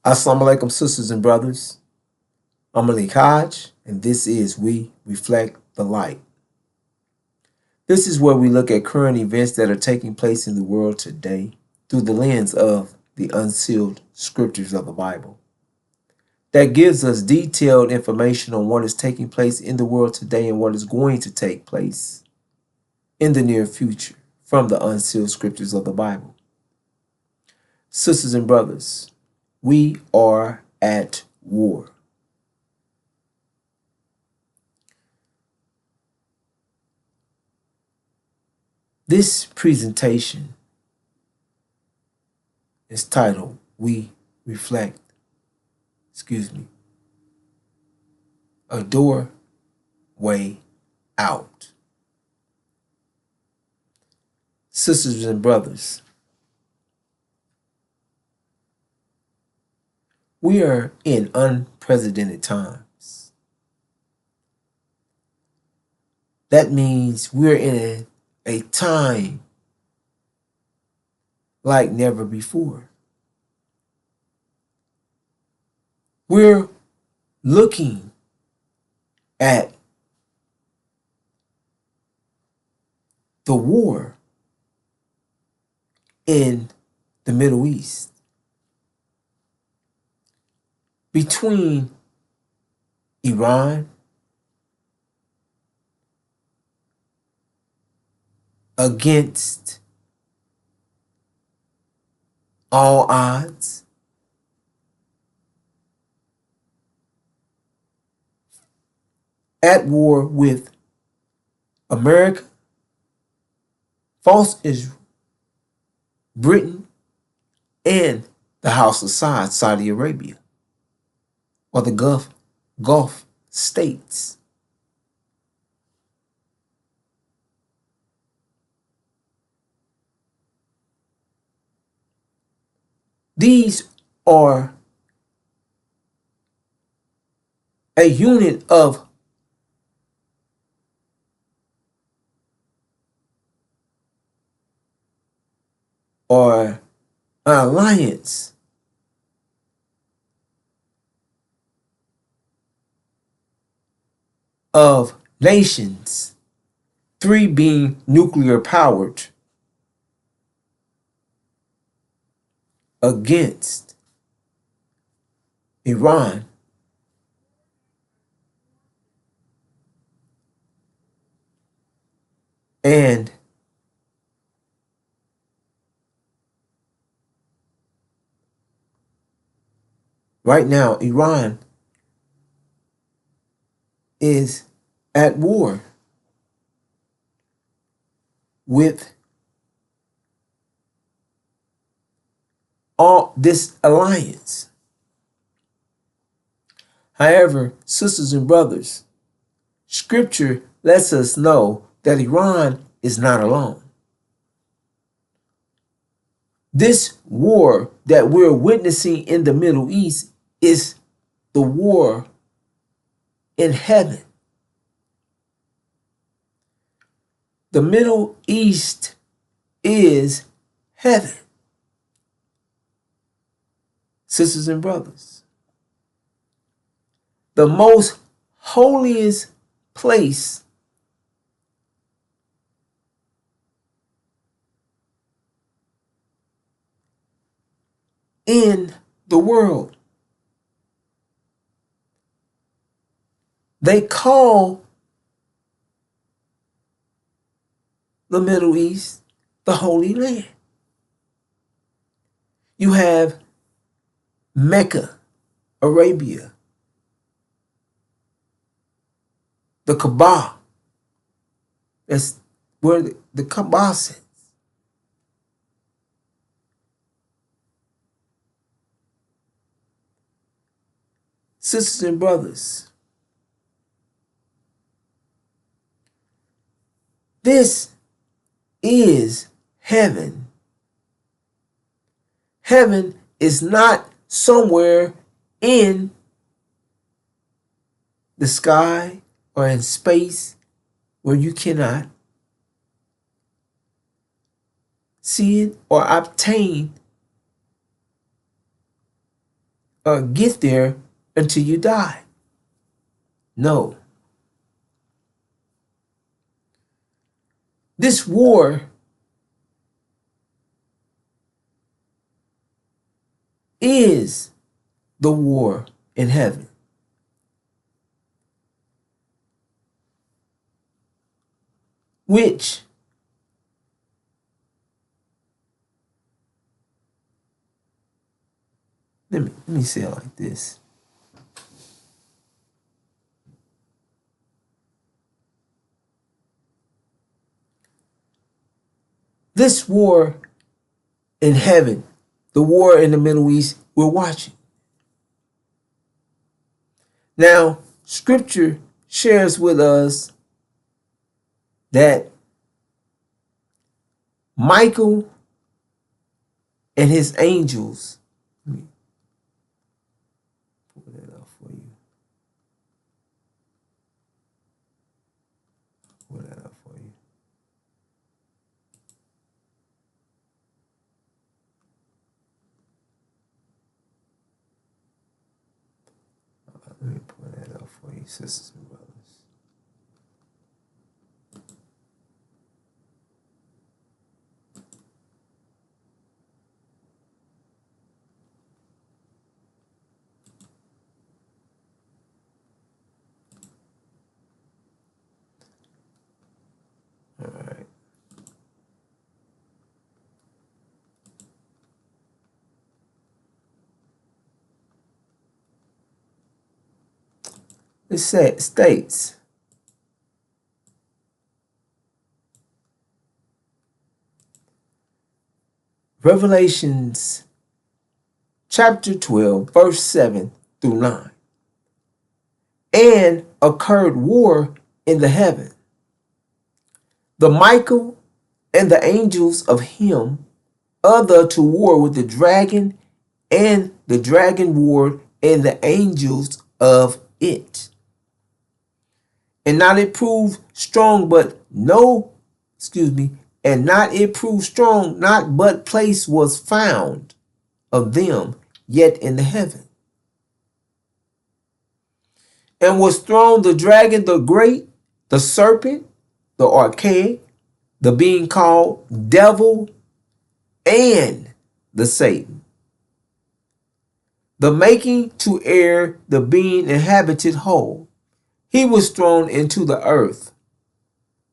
Assalamu alaikum, sisters and brothers. I'm Malik, and this is We Reflect the Light. This is where we look at current events that are taking place in the world today through the lens of the unsealed scriptures of the Bible. That gives us detailed information on what is taking place in the world today and what is going to take place in the near future from the unsealed scriptures of the Bible. Sisters and brothers, we are at war. This presentation is titled We Reflect, a doorway out. Sisters and brothers, we are in unprecedented times. That means we're in a time like never before. We're looking at the war in the Middle East between Iran against all odds, at war with America, false Israel, Britain, and the House of Saud, Saudi Arabia, or the Gulf states. These are a unit of or an alliance of nations, three being nuclear powered, against Iran, and right now Iran is at war with all this alliance. However, sisters and brothers, scripture lets us know that Iran is not alone. This war that we're witnessing in the Middle East is the war in heaven. The Middle East is heaven. Sisters and brothers, the most holiest place in the world. They call the Middle East the Holy Land. You have Mecca, Arabia, the Kaaba. That's where the Kaaba sits. Sisters and brothers, this is heaven. Heaven is not somewhere in the sky or in space where you cannot see it or obtain get there until you die. No. This war is the war in heaven. Which let me say it like this. This war in heaven, the war in the Middle East, we're watching. Now, Scripture shares with us that Michael and his angels, let me pull that up for you. Pull that up for you. Let me pull that up for you, sisters and brothers. All right. It states, Revelations chapter 12, verse 7 through 9. And occurred war in the heaven. The Michael and the angels of him other to war with the dragon, and the dragon warred and the angels of it. And not it proved strong, and not it proved strong, not but place was found of them yet in the heaven. And was thrown the dragon, the great, the serpent, the archaic, the being called devil, and the Satan, the making to err, the being inhabited whole. He was thrown into the earth,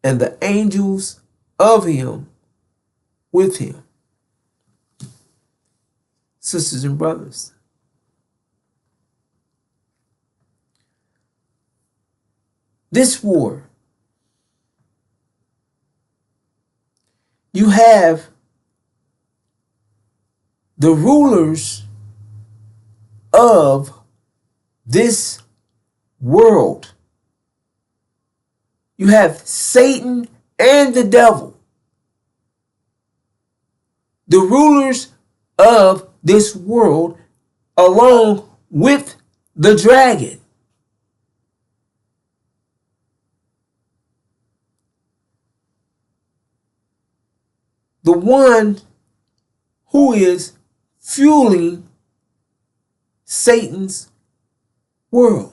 and the angels of him with him. Sisters and brothers, this war, you have the rulers of this world. You have Satan and the devil, the rulers of this world, along with the dragon. The one who is fueling Satan's world.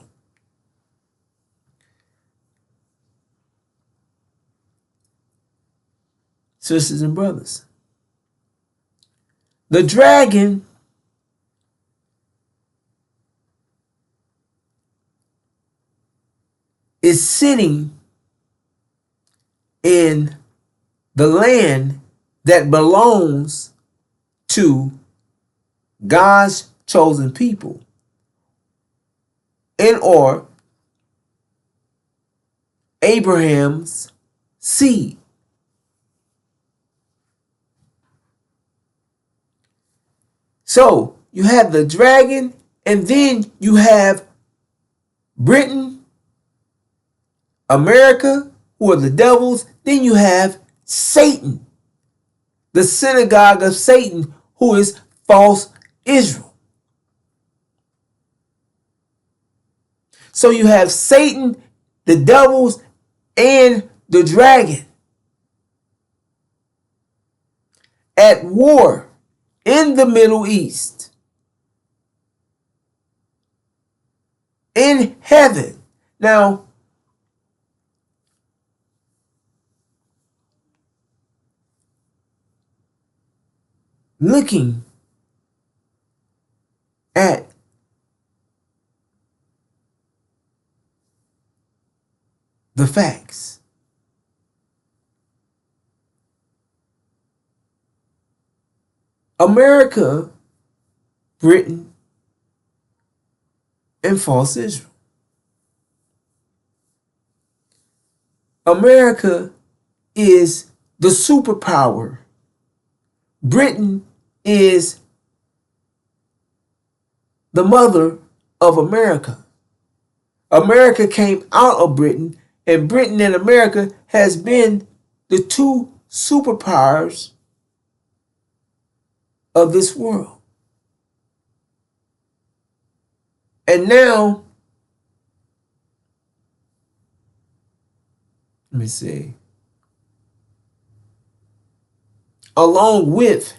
Sisters and brothers, the dragon is sitting in the land that belongs to God's chosen people, and or Abraham's seed. So you have the dragon, and then you have Britain, America, who are the devils. Then you have Satan, the synagogue of Satan, who is false Israel. So you have Satan, the devils, and the dragon at war in the Middle East. in heaven. Now, looking at the facts, America, Britain, and false Israel. America is the superpower. Britain is the mother of America. America came out of Britain, and Britain and America has been the two superpowers of this world. And now, let me see, along with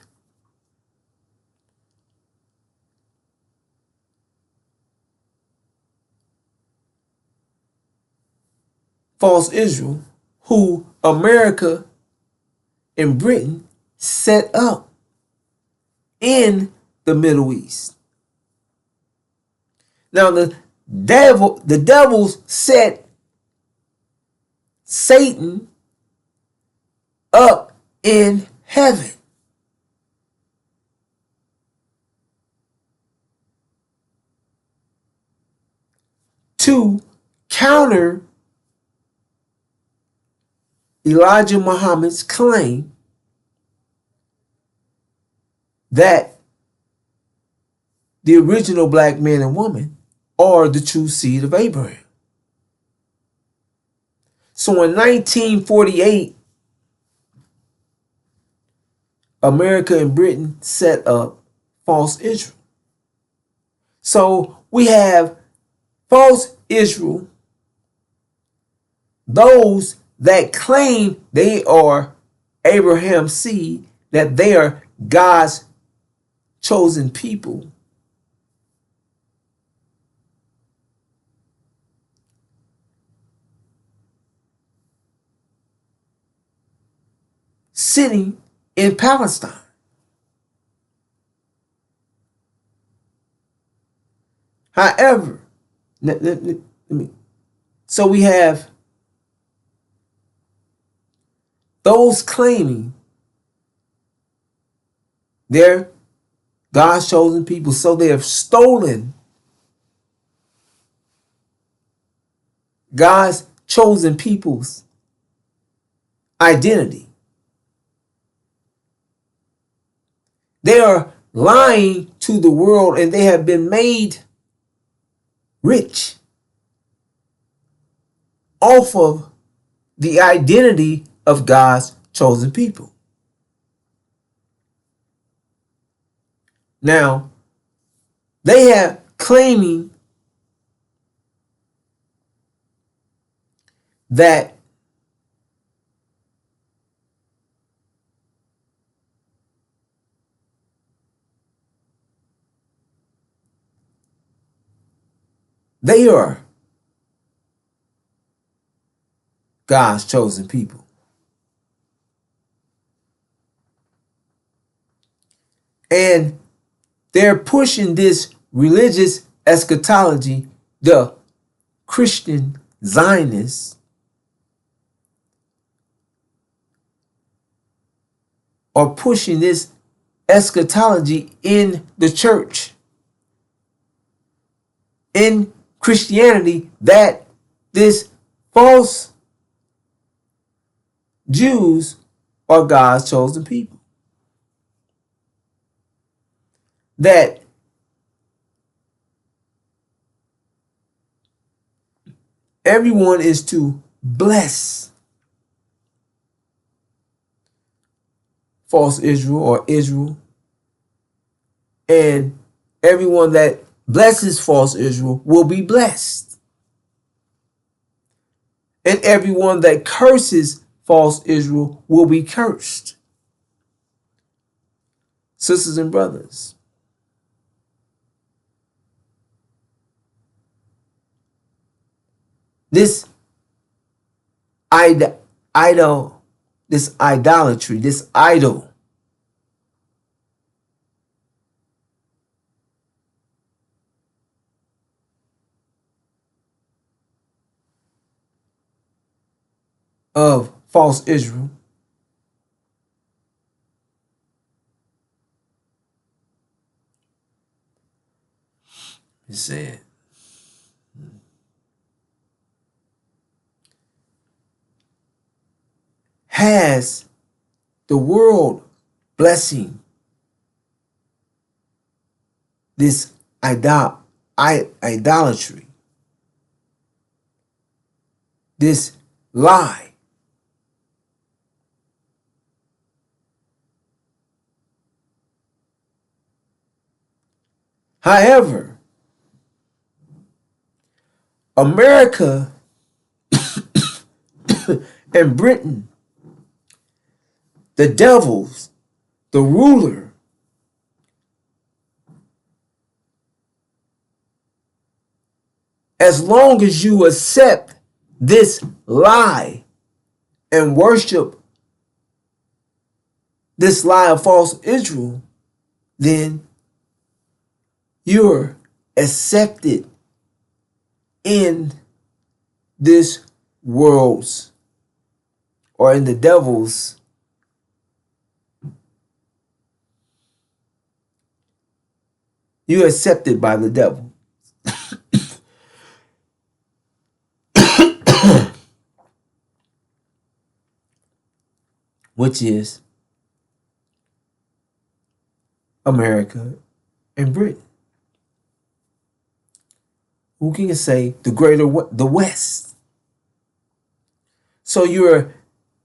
false Israel, who America and Britain set up in the Middle East. Now the devils set Satan up in heaven to counter Elijah Muhammad's claim that the original black man and woman are the true seed of Abraham. So in 1948, America and Britain set up false Israel. So we have false Israel, those that claim they are Abraham's seed, that they are God's chosen people. Sitting in Palestine. However, so we have those claiming they're God's chosen people, so they have stolen God's chosen people's identity. They are lying to the world, and they have been made rich off of the identity of God's chosen people. Now, they have claiming that they are God's chosen people. And they're pushing this religious eschatology, the Christian Zionists are pushing this eschatology in the church, in Christianity, that this false Jews are God's chosen people. That everyone is to bless false Israel or Israel, and everyone that blesses false Israel will be blessed. And everyone that curses false Israel will be cursed. Sisters and brothers, This idol, this idolatry, this idol of false Israel is said. Has the world blessing this idolatry, this lie. However, America and Britain, the devils, the ruler, as long as you accept this lie and worship this lie of false Israel, then you're accepted in this world's or in the devil's you're accepted by the devil. Which is America and Britain. Who can say the West? So you're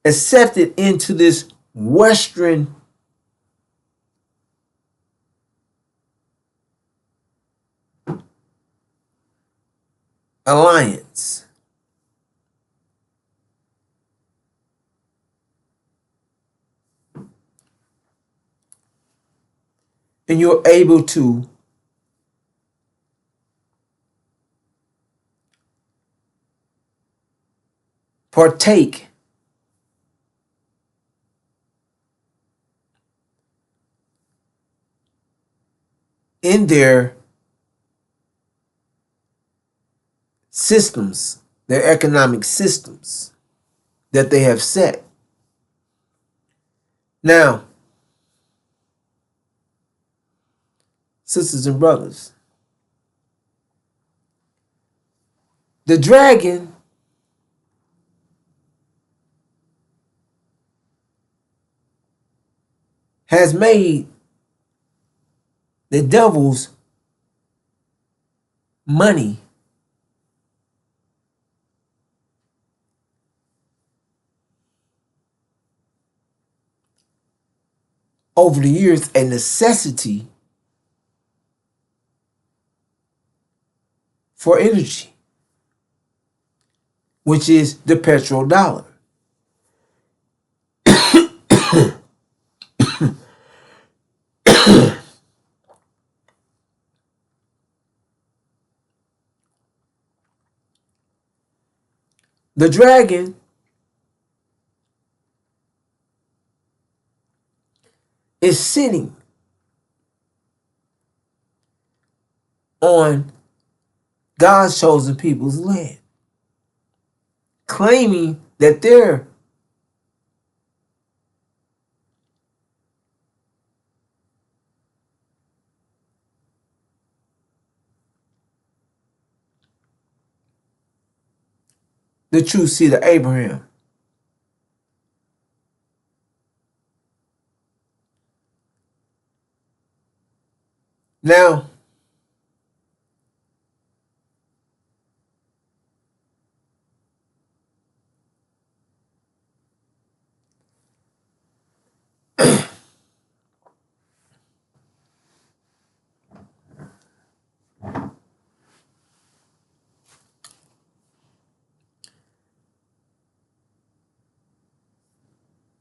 accepted into this Western alliance. And you're able to partake in their systems, their economic systems that they have set. Now, sisters and brothers, the dragon has made the devil's money over the years a necessity for energy, which is the petrodollar. The dragon is sitting on God's chosen people's land, claiming that they're the true seed of Abraham. Now,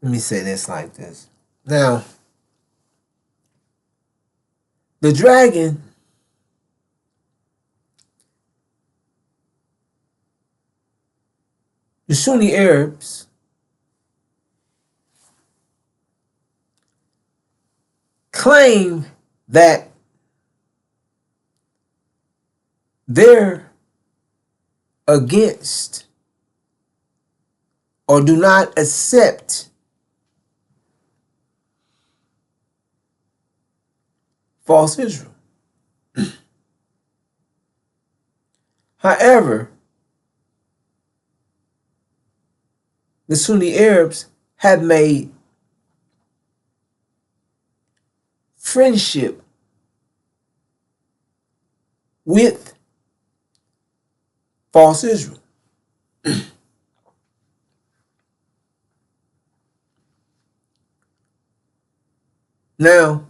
let me say this like this. Now, the dragon The Sunni Arabs claim that they're against or do not accept false Israel. However, the Sunni Arabs have made friendship with false Israel. Now,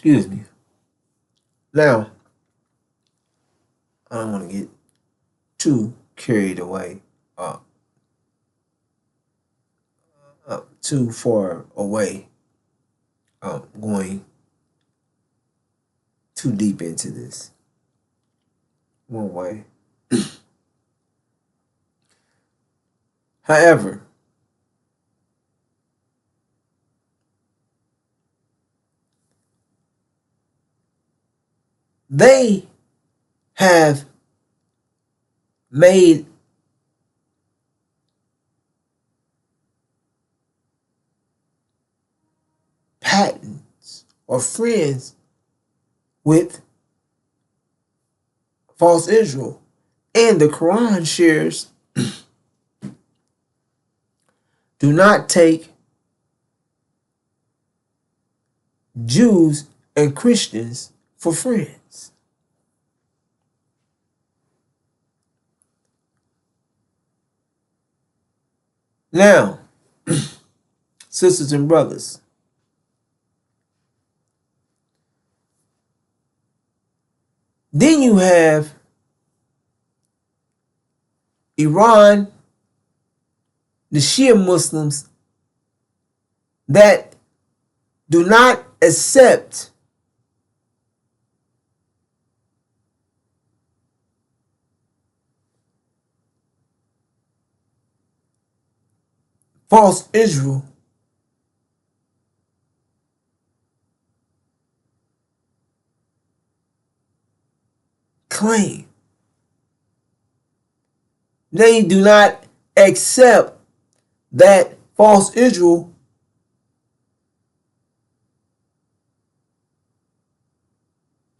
excuse me. Now, I don't want to get too carried away, uh, too far away, going too deep into this one way. However, they have made patents or friends with false Israel. And the Quran shares, do not take Jews and Christians for friends. Now, sisters and brothers, then you have Iran, the Shia Muslims that do not accept false Israel claim. They do not accept that false Israel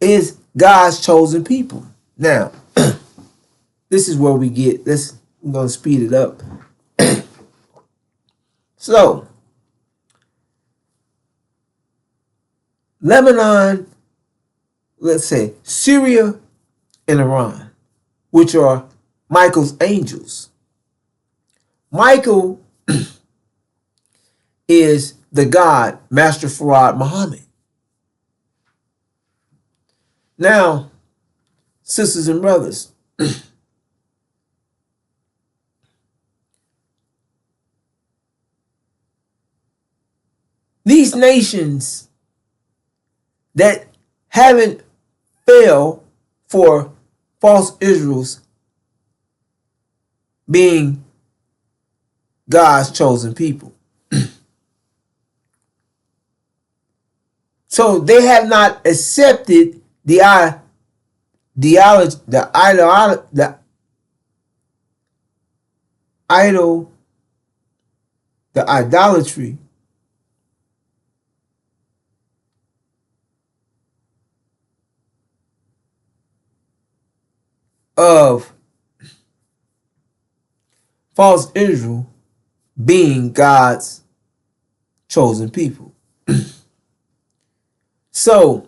is God's chosen people. Now, this is where we get this. I'm going to speed it up. So, Lebanon, let's say Syria and Iran, which are Michael's angels. Michael is the god, Master Farad Muhammad. Now, sisters and brothers, these nations that haven't failed for false Israel's being God's chosen people. So they have not accepted the idolatry of false Israel being God's chosen people. So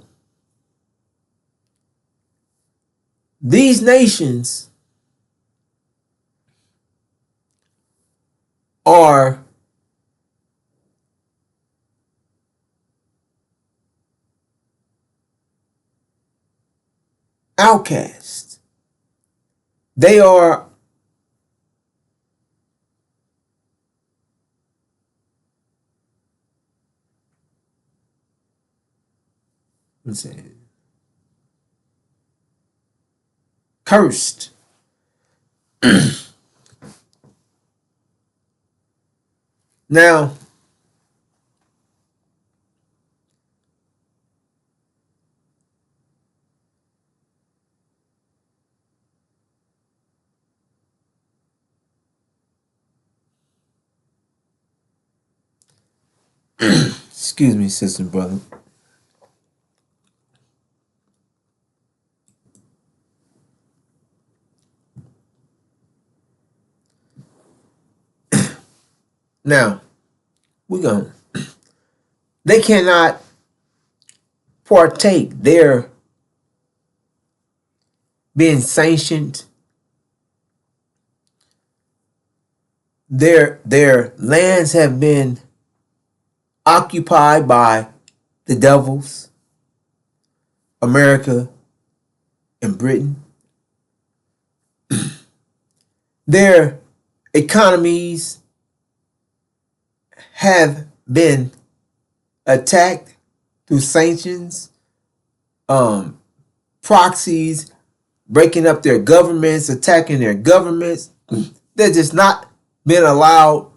these nations are outcasts. They are let's see, cursed. Now, excuse me, sister and brother. Now, we're going to, they cannot partake. They're being sanctioned. Their lands have been occupied by the devils, America and Britain. Their economies have been attacked through sanctions, proxies, breaking up their governments, attacking their governments. They're just not been allowed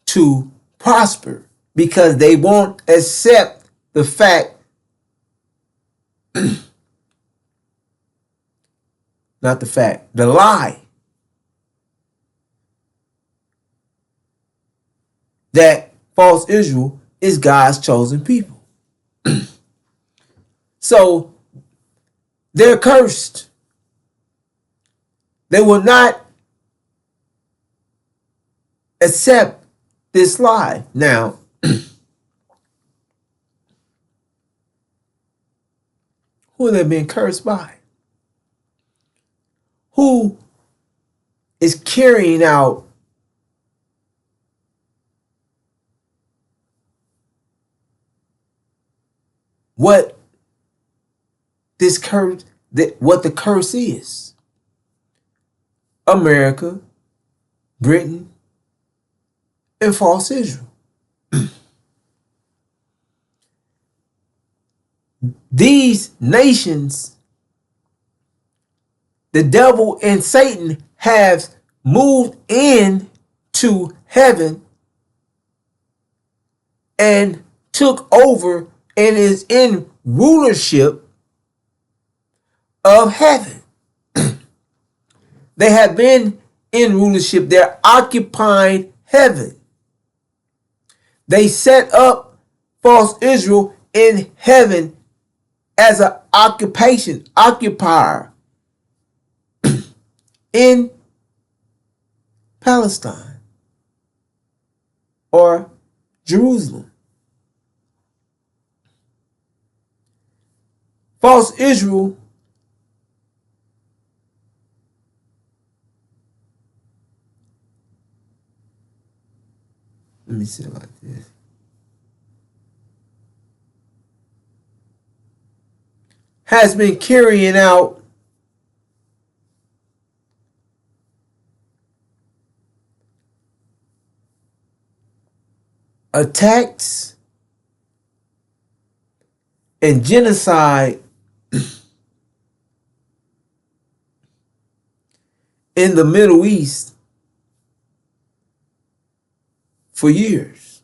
to prosper because they won't accept the fact, not the fact, the lie that false Israel is God's chosen people. So they're cursed. They will not accept this lie. Now, who have they been cursed by? Who is carrying out what this curse, what the curse is? America, Britain, and false Israel. These nations, the devil and Satan have moved in to heaven and took over and is in rulership of heaven. They have been in rulership. They're occupying heaven. They set up false Israel in heaven as an occupation, occupier in Palestine or Jerusalem. False Israel let me say it like this. Has been carrying out attacks and genocide in the Middle East for years.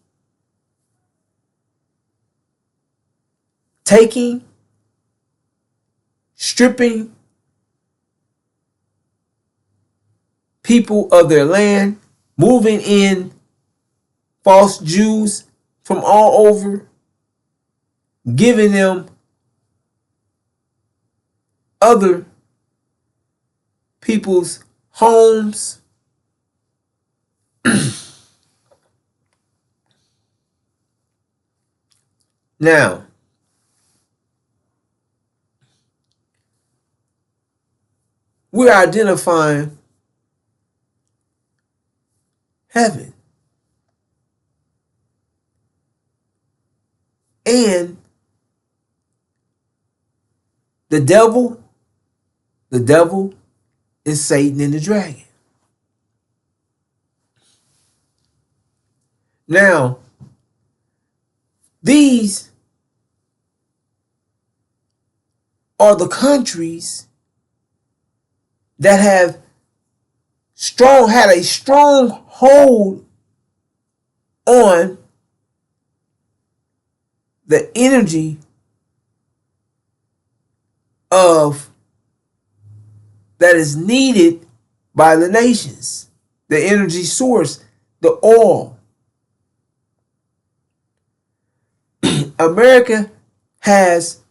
Taking, stripping people of their land, moving in false Jews from all over, giving them other people's homes. Now, we're identifying heaven and the devil The devil is Satan and the dragon. Now, these are the countries that have had a strong hold on the energy of that is needed by the nations, the energy source, the oil. America has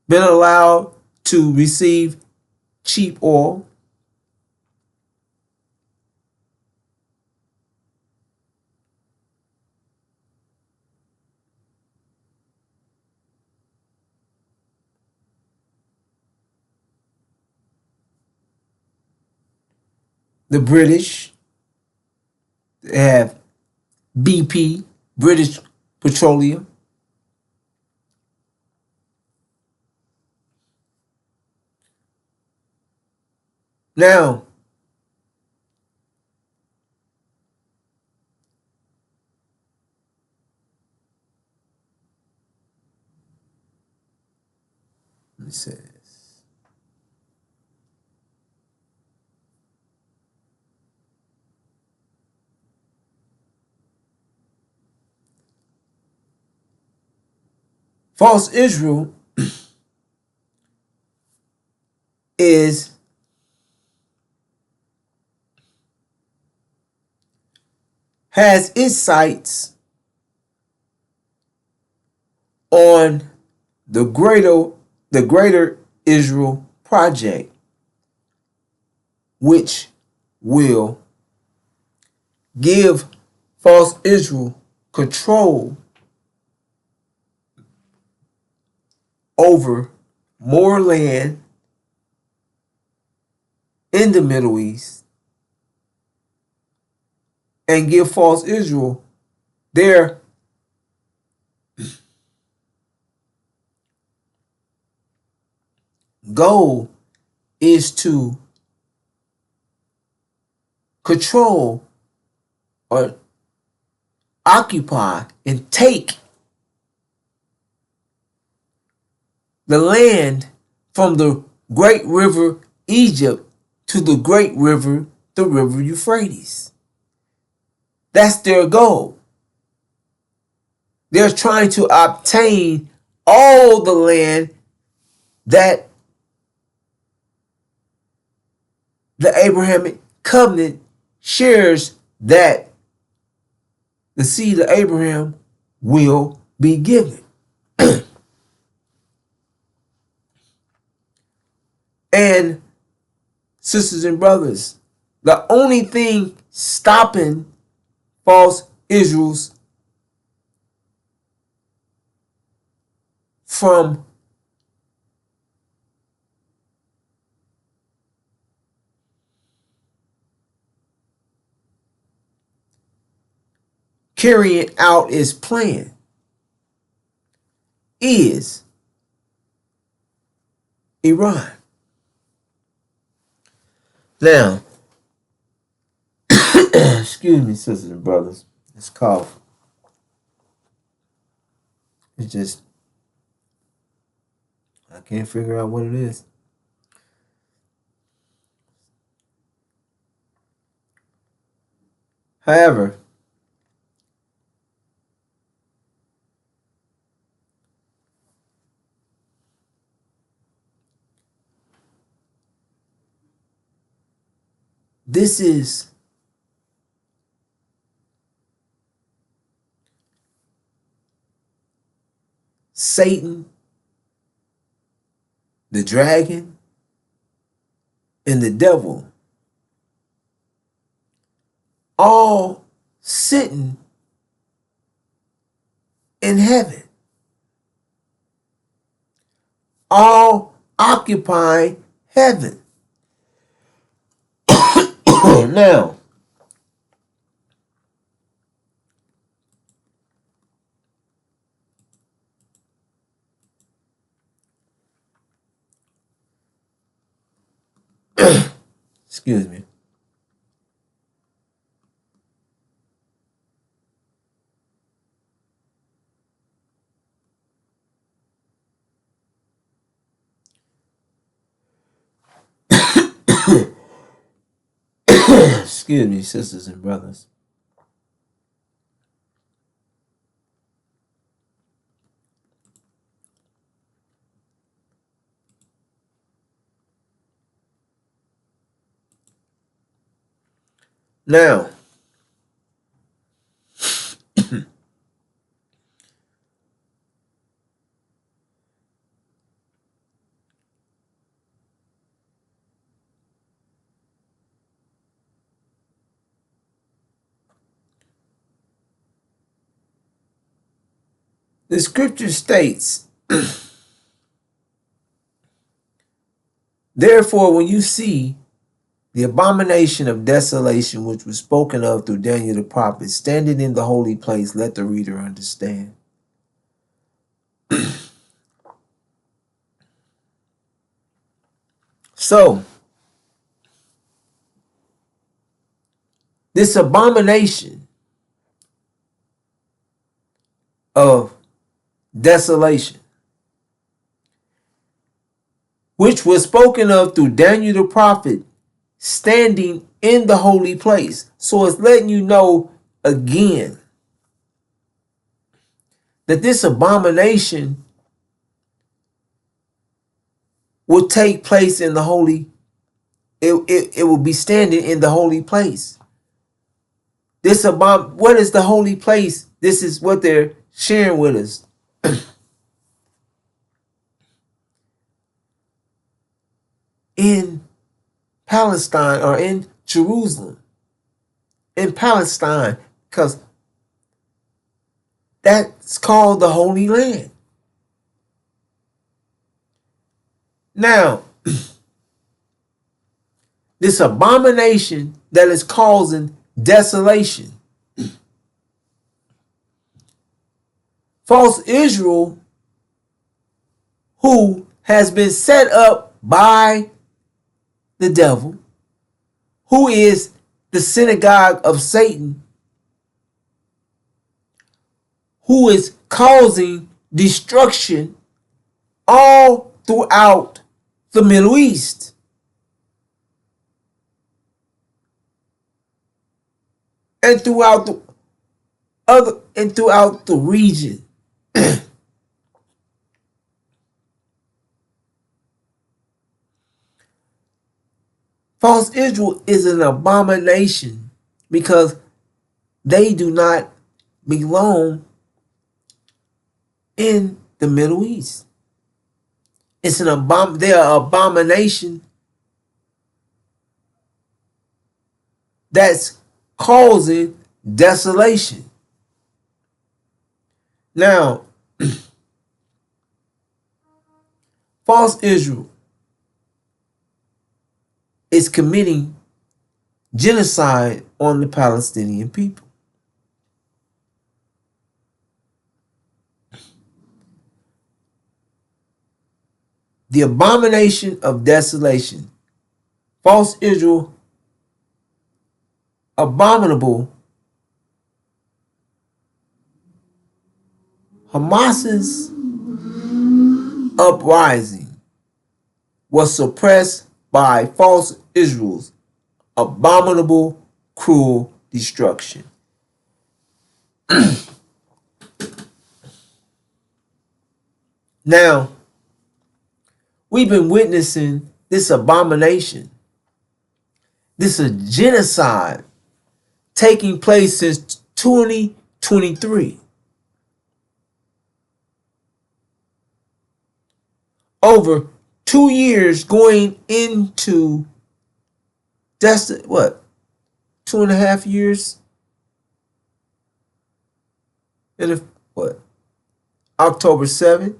been allowed to receive cheap oil. The British have BP, British Petroleum. Now, let me say this. False Israel has its sights on the greater Israel project, which will give false Israel control over more land in the Middle East and give false Israel their goal is to control or occupy and take the land from the great river Egypt to the great river, the river Euphrates. That's their goal. They're trying to obtain all the land that the Abrahamic covenant shares, that the seed of Abraham will be given. And sisters and brothers, the only thing stopping false Israel's from carrying out its plan is Iran. Now, excuse me, sisters and brothers, this cough. It's just, I can't figure out what it is. However, this is Satan, the dragon, and the devil all sitting in heaven, all occupying heaven. Now, Excuse me. Excuse me, sisters and brothers. Now, the scripture states, therefore, when you see the abomination of desolation which was spoken of through Daniel the prophet standing in the holy place, let the reader understand. So, this abomination of desolation, which was spoken of through Daniel the prophet, standing in the holy place. So it's letting you know again that this abomination will take place in the holy, it will be standing in the holy place. What is the holy place? This is what they're sharing with us. In Palestine, or in Jerusalem, in Palestine, because that's called the Holy Land. Now, this abomination that is causing desolation, false Israel, who has been set up by the devil, who is the synagogue of Satan, who is causing destruction all throughout the Middle East. And throughout the region. False Israel is an abomination because they do not belong in the Middle East. It's they're an abomination that's causing desolation. Now, false Israel is committing genocide on the Palestinian people. The abomination of desolation. False Israel, abominable. Hamas's uprising was suppressed by false Israel's abominable, cruel destruction. Now, we've been witnessing this abomination, this genocide taking place since 2023. Over 2 years going into, that's what, 2.5 years? And what? October 7th?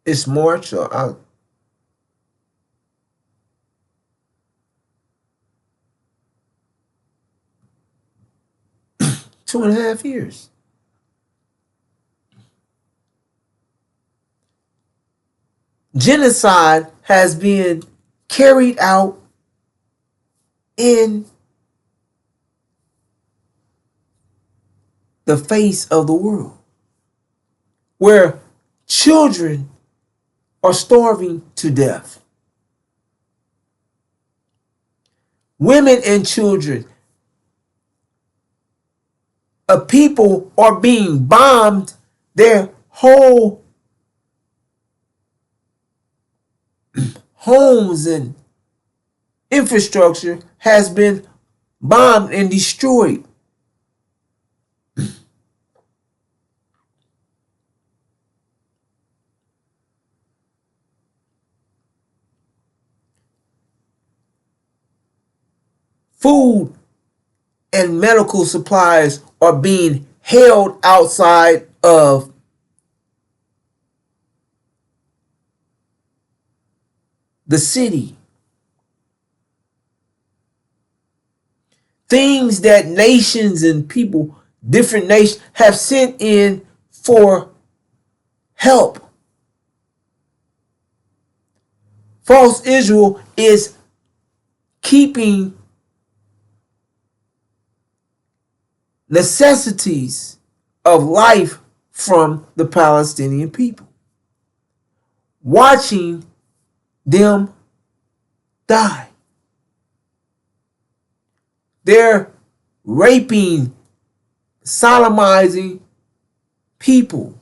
It's March, or 2.5 years. genocide has been carried out in the face of the world, where children are starving to death. Women and children, a people are being bombed. Their whole homes and infrastructure has been bombed and destroyed. Food and medical supplies are being held outside of the city. Things that nations and people, different nations, have sent in for help. False Israel is keeping necessities of life from the Palestinian people, watching them die. They're raping, sodomizing people.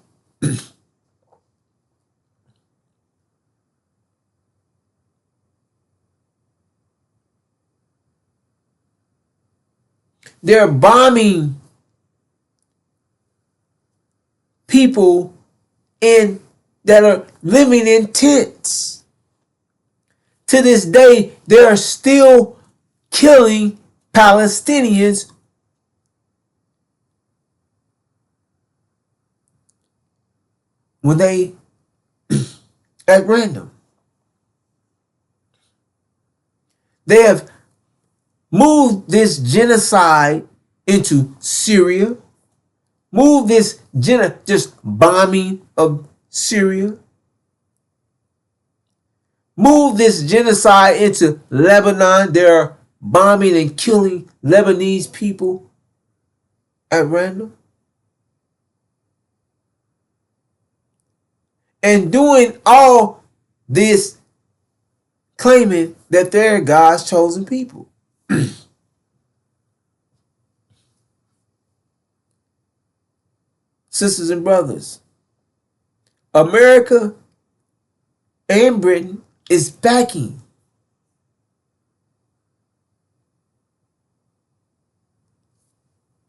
They're bombing people that are living in tents. To this day, they are still killing Palestinians when they at random. They have moved this genocide into Syria, moved this just bombing of Syria, moved this genocide into Lebanon. They're bombing and killing Lebanese people at random. And doing all this claiming that they're God's chosen people. Sisters and brothers, America and Britain is backing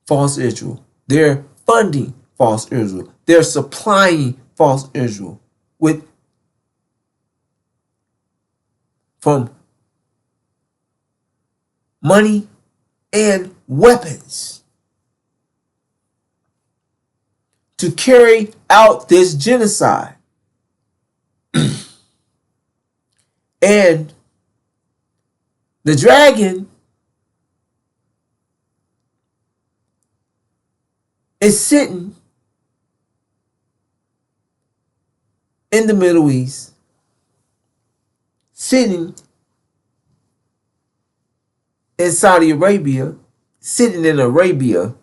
false Israel. They're funding false Israel. They're supplying false Israel with from money and weapons to carry out this genocide. And the dragon is sitting in the Middle East, sitting in Saudi Arabia, sitting in Arabia,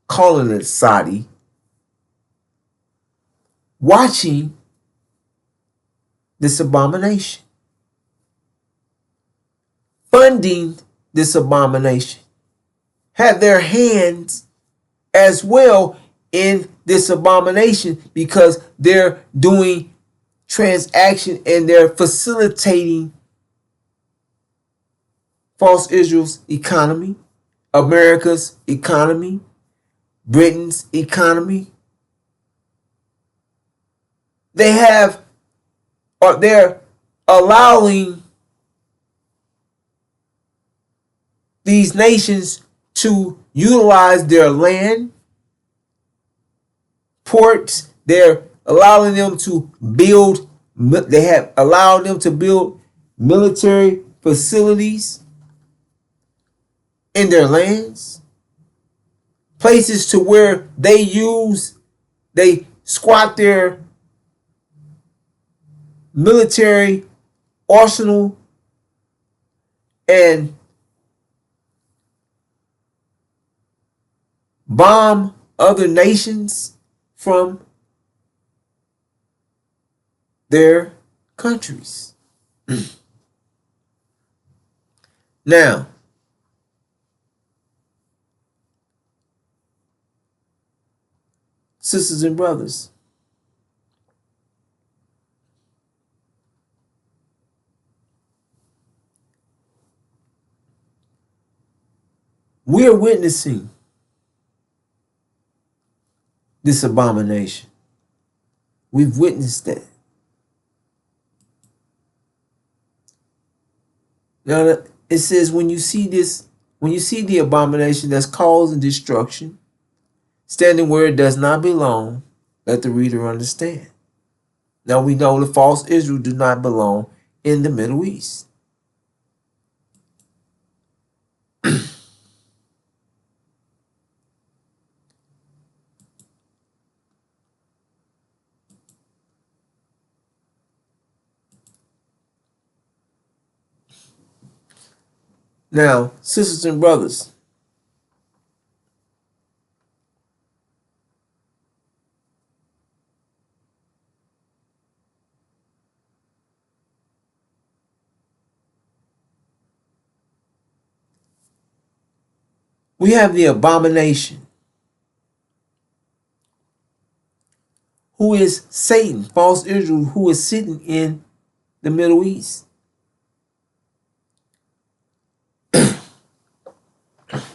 calling it Saudi, watching this abomination, funding this abomination, have their hands as well in this abomination because they're doing transaction and they're facilitating false Israel's economy, America's economy, Britain's economy. They're allowing these nations to utilize their land, ports. They're allowing them to build. They have allowed them to build military facilities in their lands, places to where they squat their military arsenal and bomb other nations from their countries. Now, sisters and brothers, we are witnessing this abomination. We've witnessed that. Now, it says when you see this, when you see the abomination that's causing destruction, standing where it does not belong, let the reader understand. Now we know the false Israel do not belong in the Middle East. Now, sisters and brothers, we have the abomination, who is Satan, false Israel, who is sitting in the Middle East.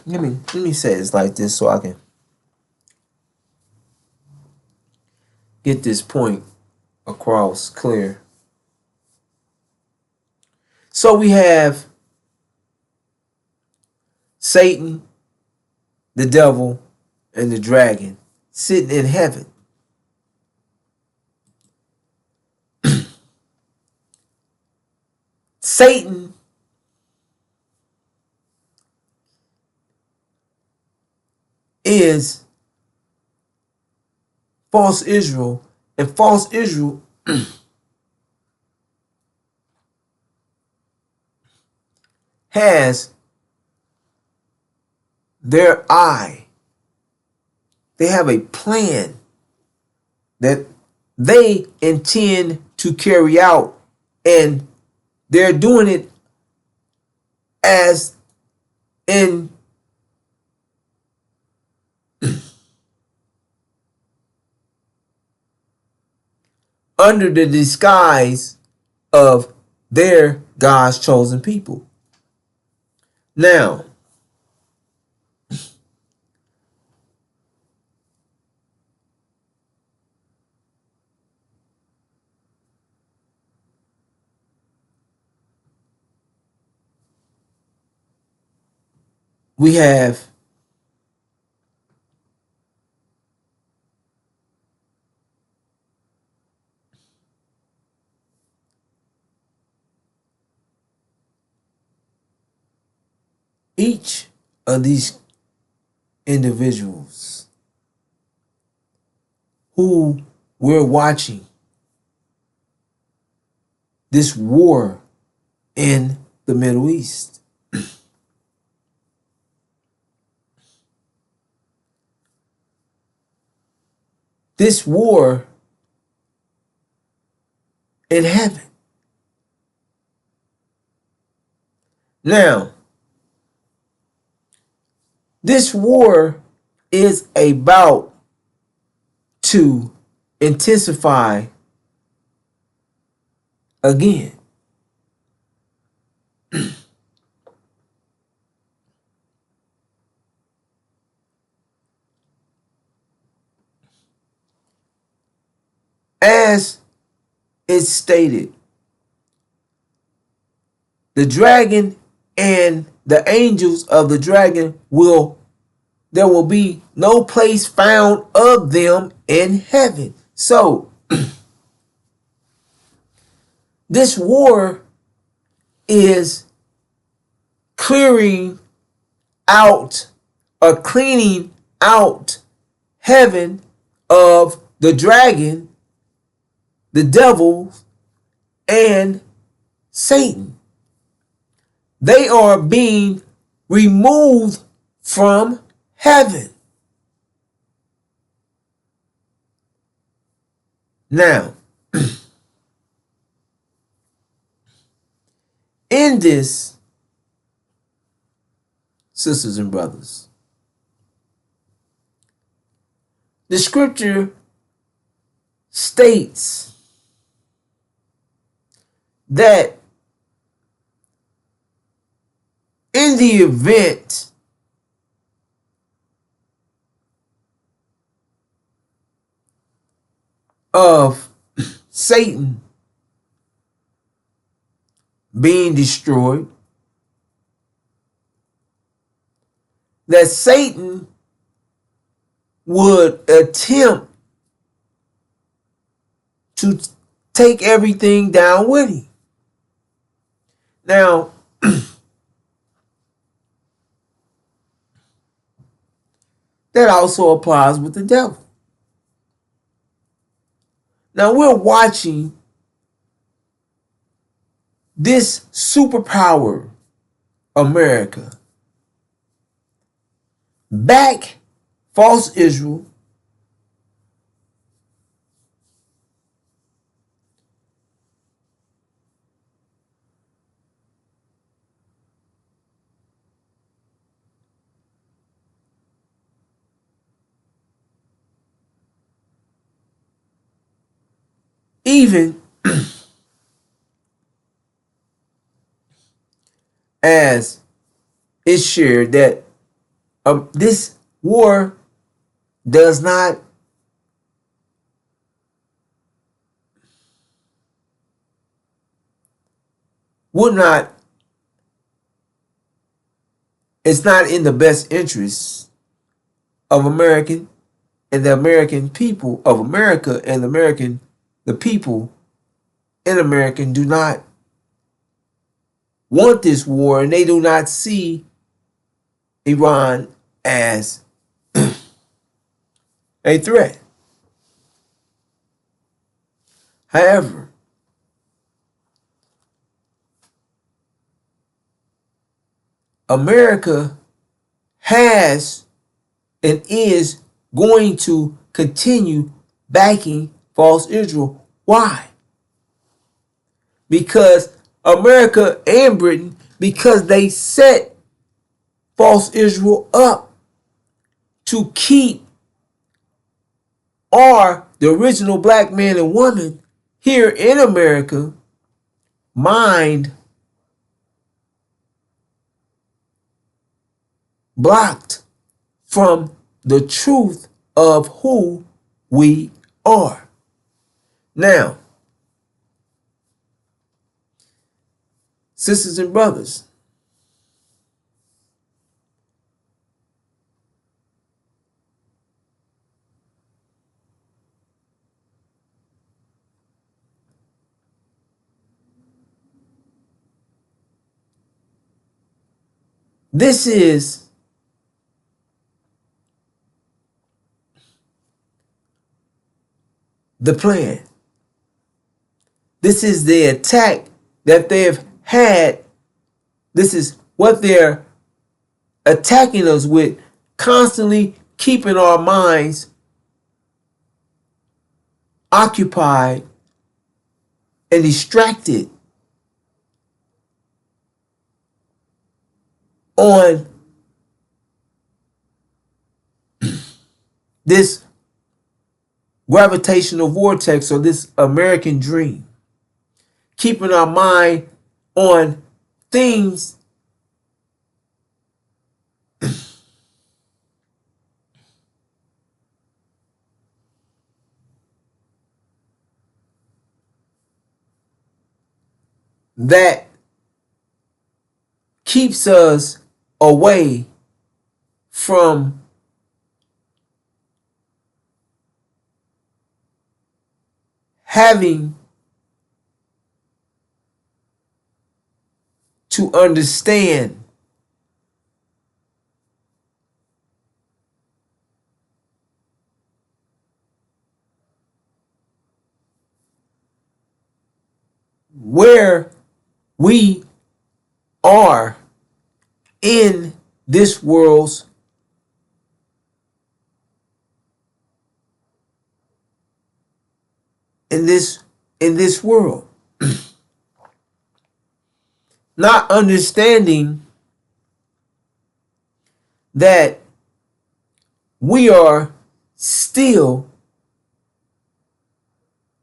Let me say this like this so I can get this point across clear. So we have Satan, the devil, and the dragon sitting in heaven. Satan is false Israel, and false Israel has their eye. They have a plan that they intend to carry out, and they're doing it as in under the disguise of their God's chosen people. Now, we have each of these individuals who we're watching this war in the Middle East. This war in heaven. Now, this war is about to intensify again. As it's stated, the dragon and the angels of the dragon there will be no place found of them in heaven. So, this war is clearing out or cleaning out heaven of the dragon, the devil, and Satan. They are being removed from heaven. Now, in this, sisters and brothers, the scripture states that in the event of Satan being destroyed, that Satan would attempt to take everything down with him. Now, that also applies with the devil. Now, we're watching this superpower, America, back false Israel, even as it's shared that this war does not would not it's not in the best interest of American and the American people of America, and the people in America do not want this war, and they do not see Iran as a threat. However, America has and is going to continue backing false Israel. Why? Because America and Britain, because they set false Israel up to keep the original black man and woman here in America mind blocked from the truth of who we are. Now, sisters and brothers, this is the plan. This is the attack that they've had. This is what they're attacking us with, constantly keeping our minds occupied and distracted on this gravitational vortex or this American dream, keeping our mind on things that keeps us away from having to understand We are in this world's in this world, not understanding that we are still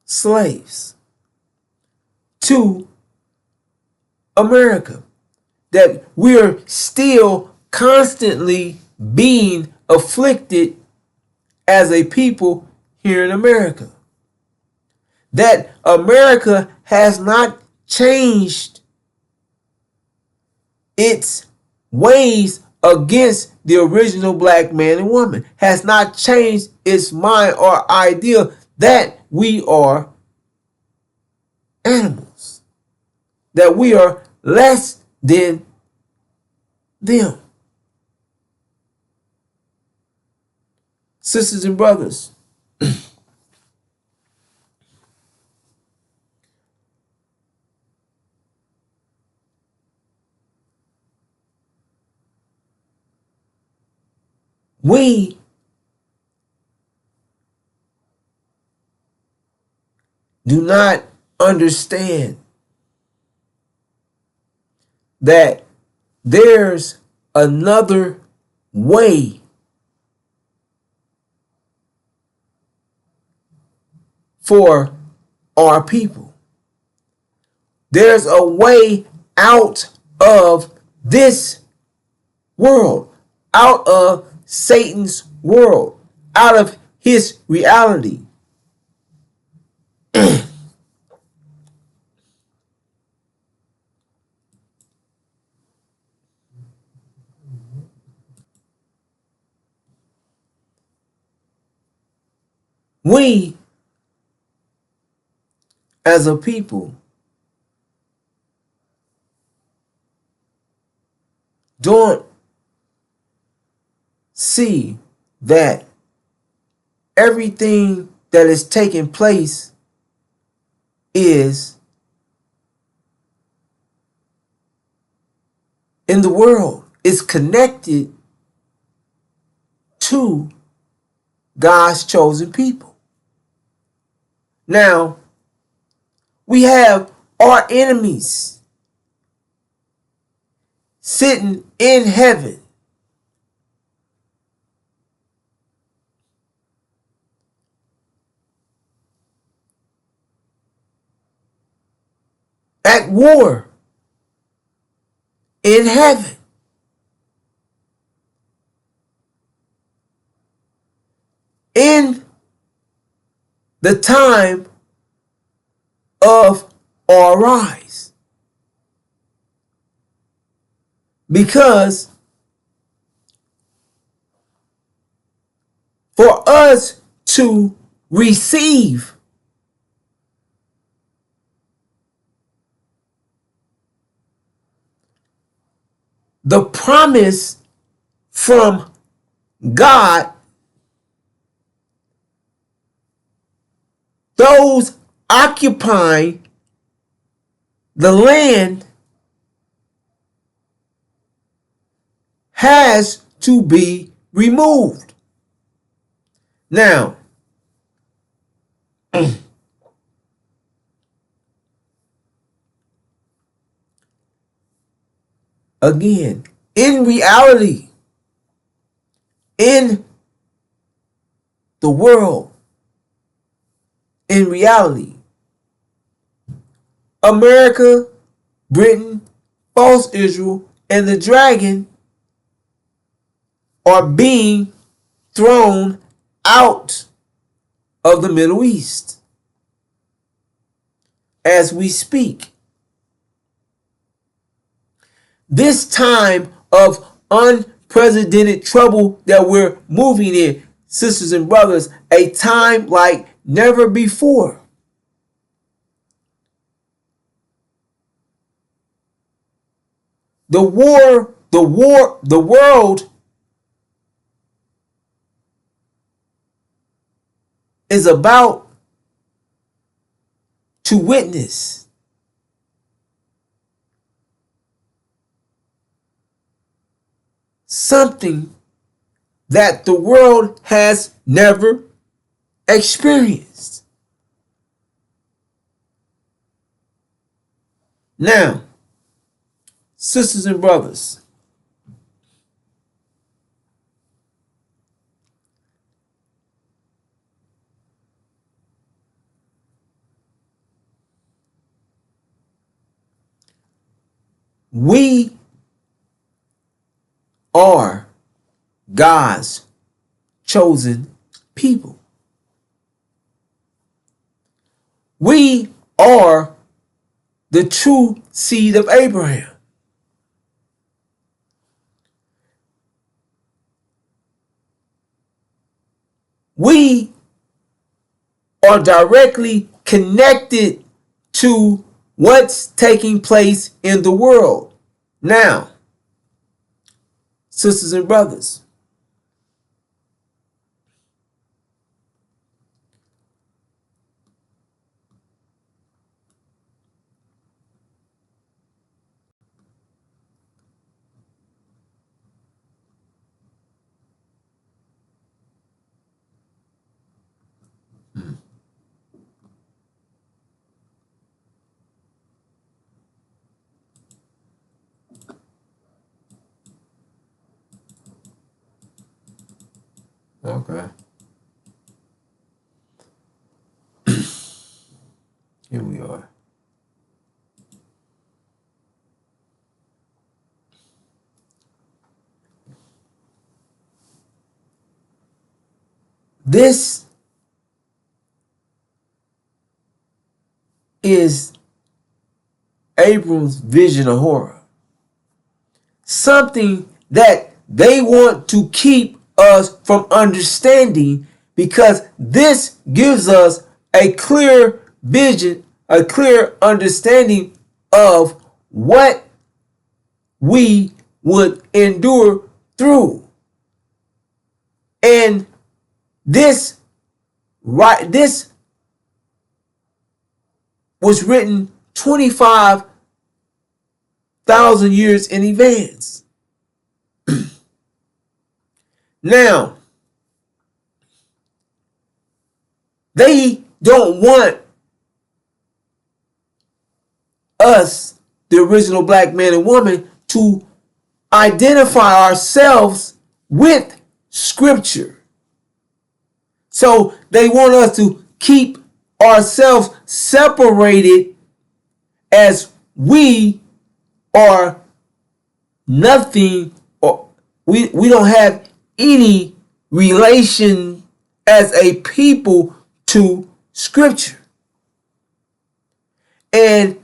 slaves to America, that we're still constantly being afflicted as a people here in America, that America has not changed its ways against the original black man and woman, has not changed its mind or idea that we are animals, that we are less than them. Sisters and brothers, we do not understand that there's another way for our people. There's a way out of this world, out of Satan's world, out of his reality. We, as a people, don't see that everything that is taking place is in the world, is connected to God's chosen people. Now, we have our enemies sitting in heaven, at war in heaven. In the time of our rise. Because for us to receive the promise from God, those occupying the land has to be removed. Now, again, in reality, in the world, in reality, America, Britain, false Israel, and the dragon are being thrown out of the Middle East as we speak. This time of unprecedented trouble that we're moving in, sisters and brothers, a time like never before. The world is about to witness something that the world has never experienced. Now, sisters and brothers, we are God's chosen people. We are the true seed of Abraham. We are directly connected to what's taking place in the world now. Sisters and brothers, okay. Here we are. This is Abram's vision of horror. Something that they want to keep us from understanding, because this gives us a clear vision, a clear understanding of what we would endure through. And this was written 25,000 years in advance. Now, they don't want us, the original black man and woman, to identify ourselves with Scripture. So they want us to keep ourselves separated, as we are nothing, or we don't have any relation as a people to Scripture. And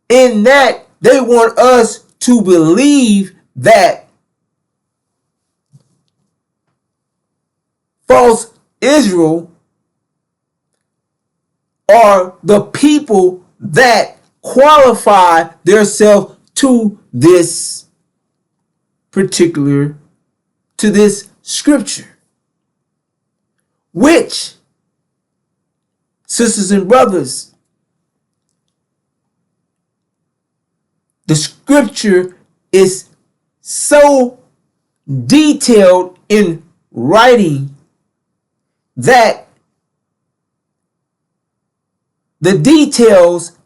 in that, they want us to believe that false Israel are the people that qualify themselves to this particular, to this Scripture, which, sisters and brothers, the Scripture is so detailed in writing that the details,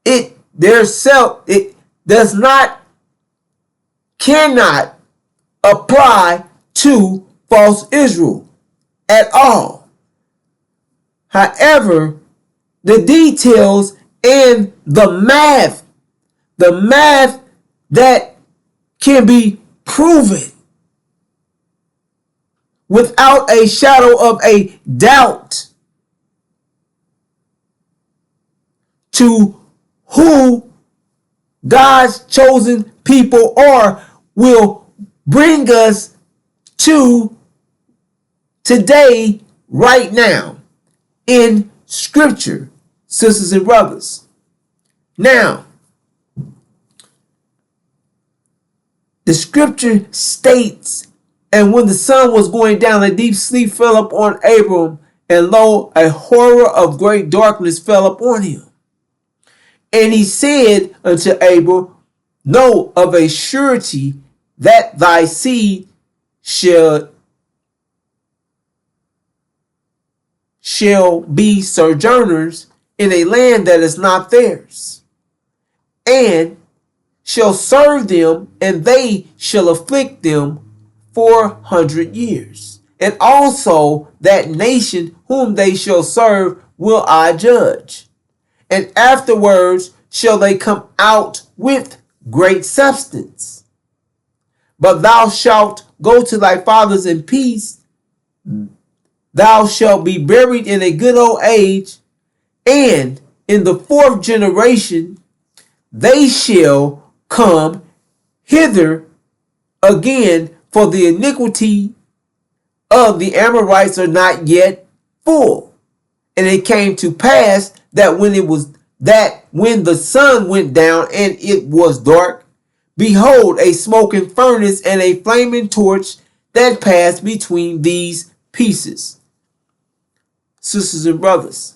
it does not, cannot apply to false Israel at all. However, the details and the math that can be proven without a shadow of a doubt to who God's chosen people are, will bring us to today, right now, in Scripture, sisters and brothers. Now, the Scripture states, and when the sun was going down, a deep sleep fell upon Abram, and lo, a horror of great darkness fell upon him. And he said unto Abram, know of a surety that thy seed shall be sojourners in a land that is not theirs, and shall serve them, and they shall afflict them 400 years. And also that nation whom they shall serve will I judge. And afterwards shall they come out with great substance. But thou shalt go to thy fathers in peace. Thou shalt be buried in a good old age. And in the fourth generation they shall come hither again, for the iniquity of the Amorites are not yet full. And it came to pass that when the sun went down and it was dark, behold, a smoking furnace and a flaming torch that passed between these pieces. Sisters and brothers,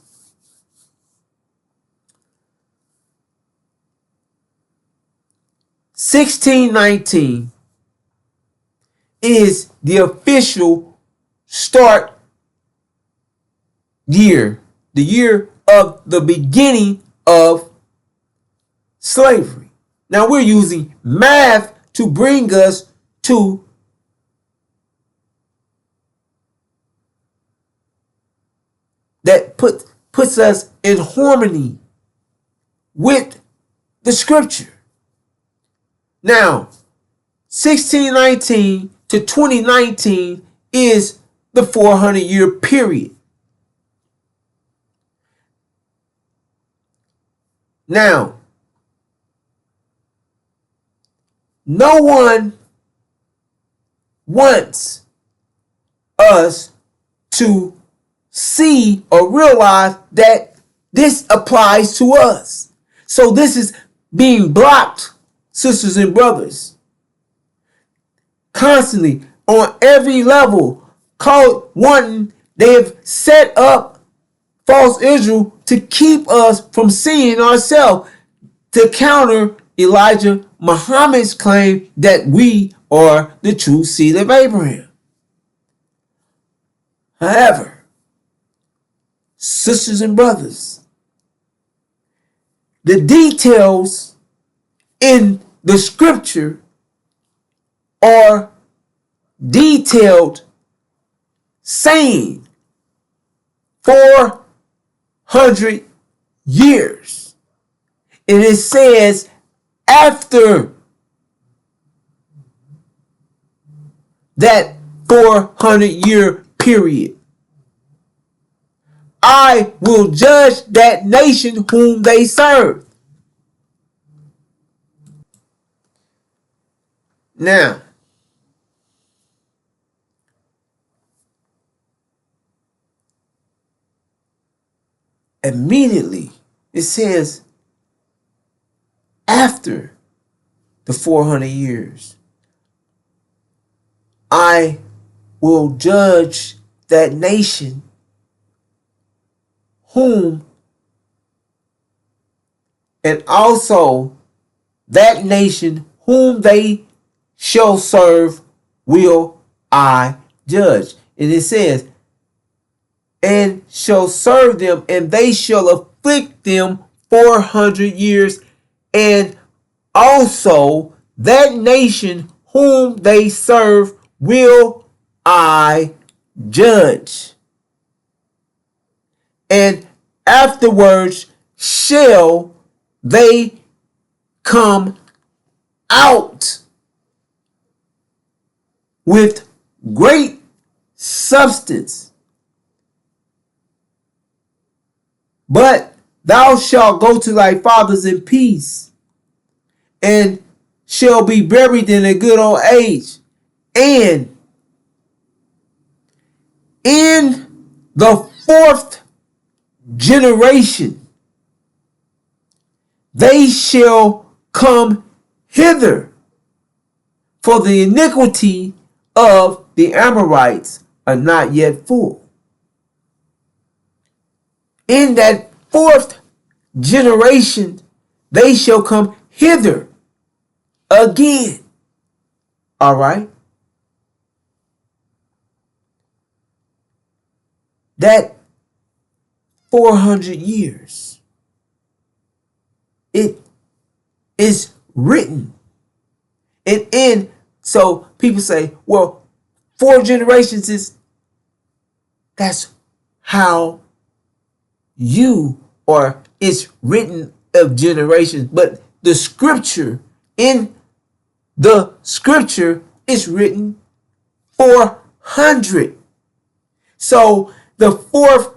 (1619) is the official start year, the year of the beginning of slavery. Now we're using math to bring us to that puts us in harmony with the scripture. Now, 1619 to 2019 is the 400-year period. Now, no one wants us to see or realize that this applies to us. So this is being blocked, sisters and brothers, constantly on every level. They have set up false Israel to keep us from seeing ourselves, to counter Elijah Muhammad's claim that we are the true seed of Abraham. However, sisters and brothers, the details in the scripture are detailed, saying 400 years. And it says after that 400-year period, I will judge that nation whom they serve. Now, immediately it says after the 400 years, I will judge that nation whom, and also that nation whom they shall serve will I judge. And it says, and shall serve them, and they shall afflict them 400 years, and also that nation whom they serve will I judge. And afterwards shall they come out with great substance. But thou shalt go to thy fathers in peace, and shall be buried in a good old age. And in the fourth generation they shall come hither, for the iniquity of the Amorites are not yet full. In that fourth generation they shall come hither again. All right. That 400 years, it is written. So people say, well, 4 generations that's how or it's written of generations, but in the scripture is written 400. So the fourth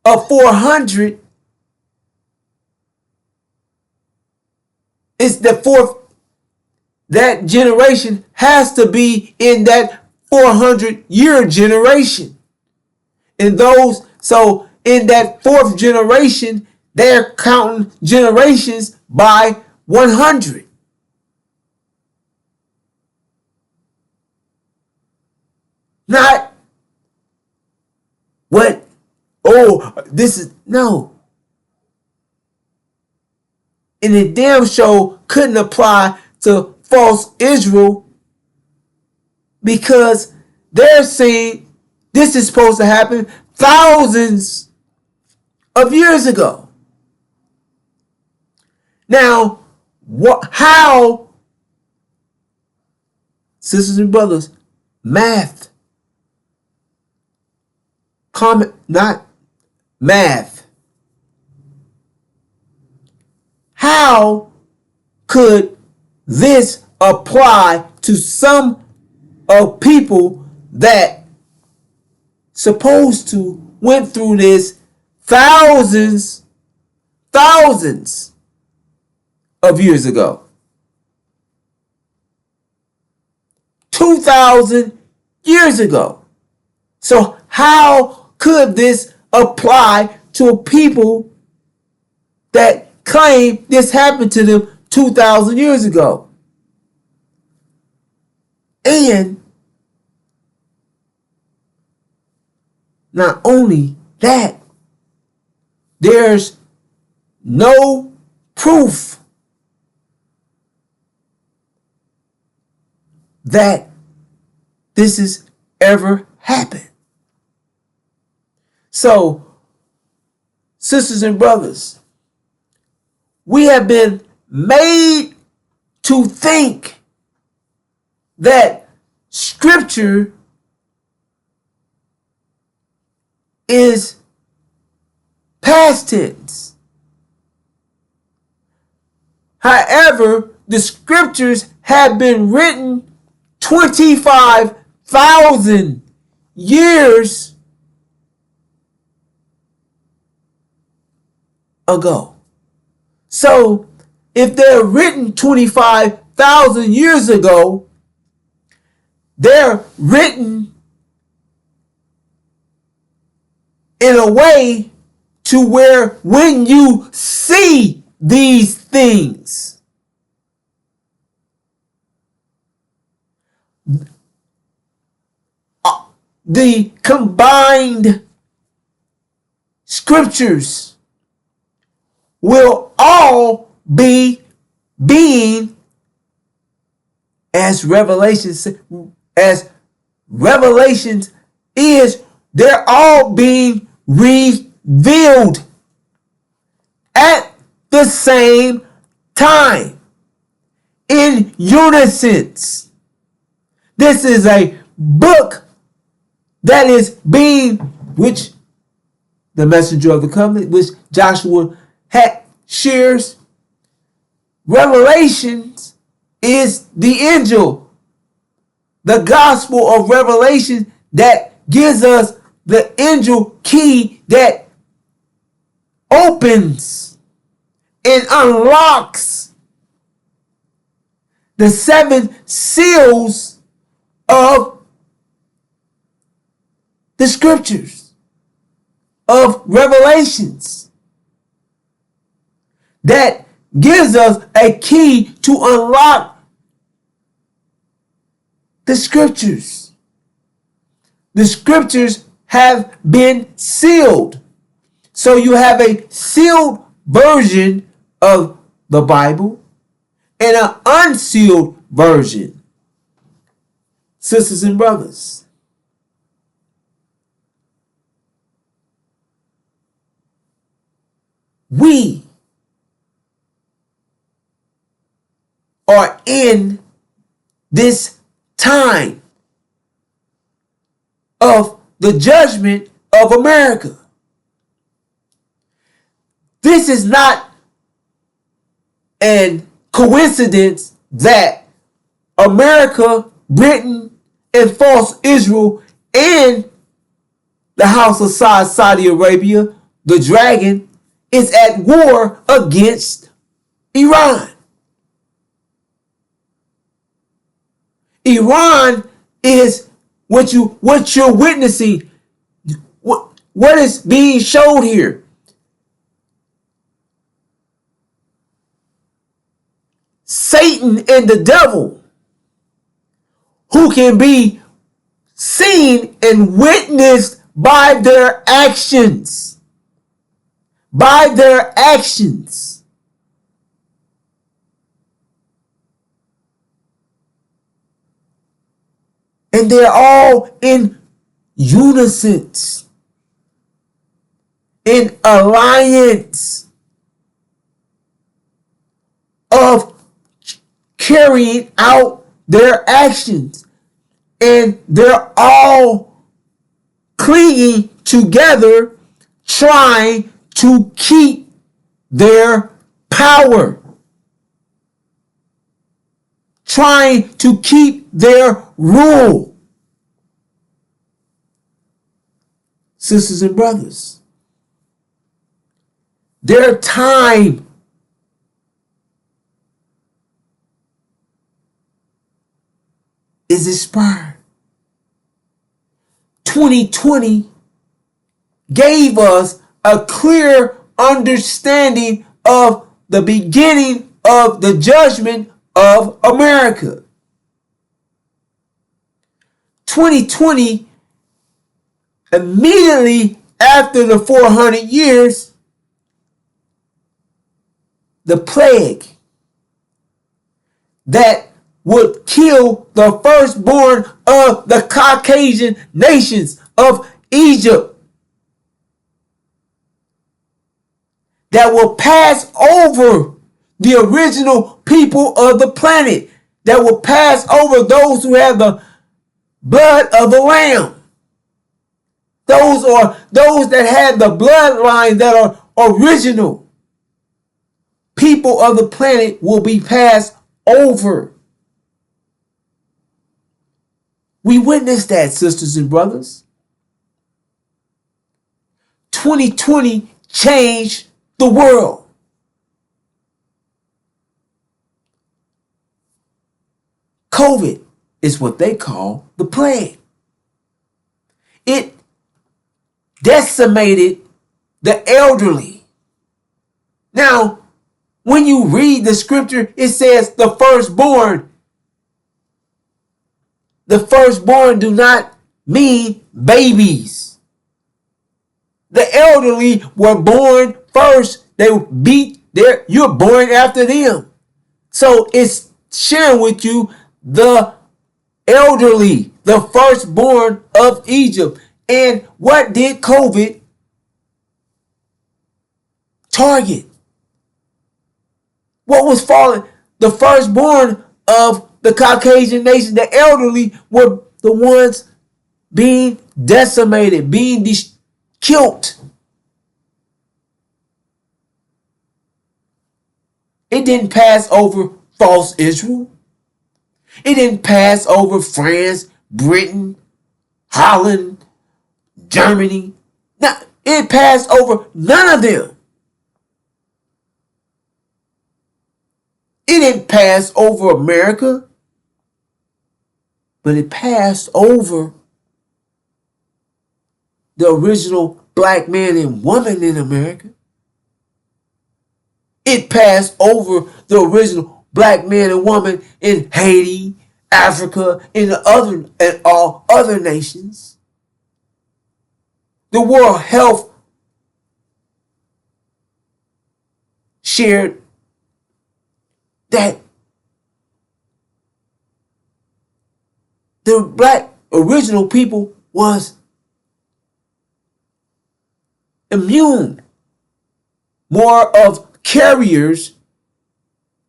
of 400 is the fourth. That generation has to be in that 400-year generation. So in that 4th generation, they're counting generations by 100. Not what, this is, no. And the damn show couldn't apply to false Israel because they're saying this is supposed to happen thousands of years ago. Now, how, sisters and brothers, not math. How could this apply to some of people that supposed to went through this thousands of years ago? 2,000 years ago. So how could this apply to people that claim this happened to them 2,000 years ago? And not only that, there's no proof that this has ever happened. So, sisters and brothers, we have been made to think that Scripture is past tense. However, the Scriptures have been written 25,000 years ago. So, if they're written 25,000 years ago, they're written in a way to where when you see these things, the combined scriptures will all be being, as Revelations is, they're all being revealed at the same time in unison. This is a book that is being, which the messenger of the covenant, which Joshua shares. Revelations is the angel, the gospel of Revelation that gives us the angel key that opens and unlocks the 7 seals of the scriptures of Revelations, that gives us a key to unlock the scriptures. The scriptures have been sealed. So you have a sealed version of the Bible and an unsealed version. Sisters and brothers, we are in this time of the judgment of America. This is not a coincidence that America, Britain, and false Israel, and the House of Saudi Arabia, the dragon, is at war against Iran. Iran is what you're witnessing. What is being showed here? Satan and the devil, who can be seen and witnessed by their actions. By their actions. And they're all in unison, in alliance of carrying out their actions. And they're all clinging together, trying to keep their power, trying to keep their rule. Sisters and brothers, their time is expired. 2020 gave us a clear understanding of the beginning of the judgment of America. 2020, immediately after the 400 years, the plague that would kill the firstborn of the Caucasian nations of Egypt, that will pass over the original people of the planet, that will pass over those who have the blood of the Lamb. Those are those that had the bloodline that are original people of the planet will be passed over. We witnessed that, sisters and brothers. 2020 changed the world. COVID is what they call the plague. It decimated the elderly. Now, when you read the scripture, it says the firstborn. The firstborn do not mean babies. The elderly were born first. You're born after them. So it's sharing with you the elderly, the firstborn of Egypt. And what did COVID target? What was falling? The firstborn of the Caucasian nation, the elderly, were the ones being decimated, being killed. It didn't pass over false Israel. It didn't pass over France, Britain, Holland, Germany. No, it passed over none of them. It didn't pass over America, but it passed over the original black man and woman in America. It passed over the original black man and woman in Haiti, Africa, and all other nations. The World Health shared that the black original people was immune, more of carriers,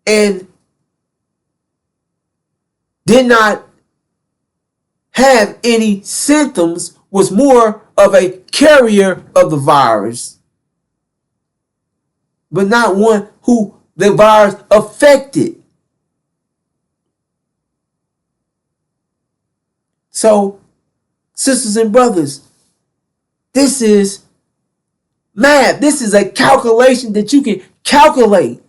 and did not have any symptoms, was more of a carrier of the virus, but not one who the virus affected. So, sisters and brothers, this is math. This is a calculation that you can calculate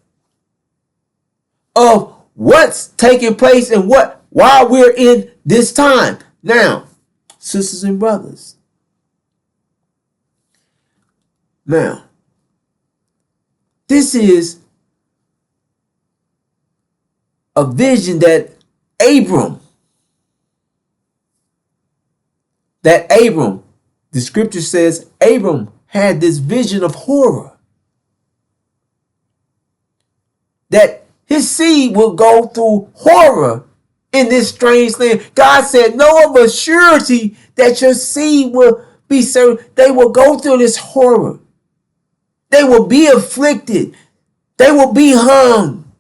of what's taking place and why we're in this time. Now, sisters and brothers, now, this is a vision that Abram, the scripture says Abram had this vision of horror, that his seed will go through horror in this strange land. God said, know of a surety that your seed will be served. They will go through this horror. They will be afflicted. They will be hung,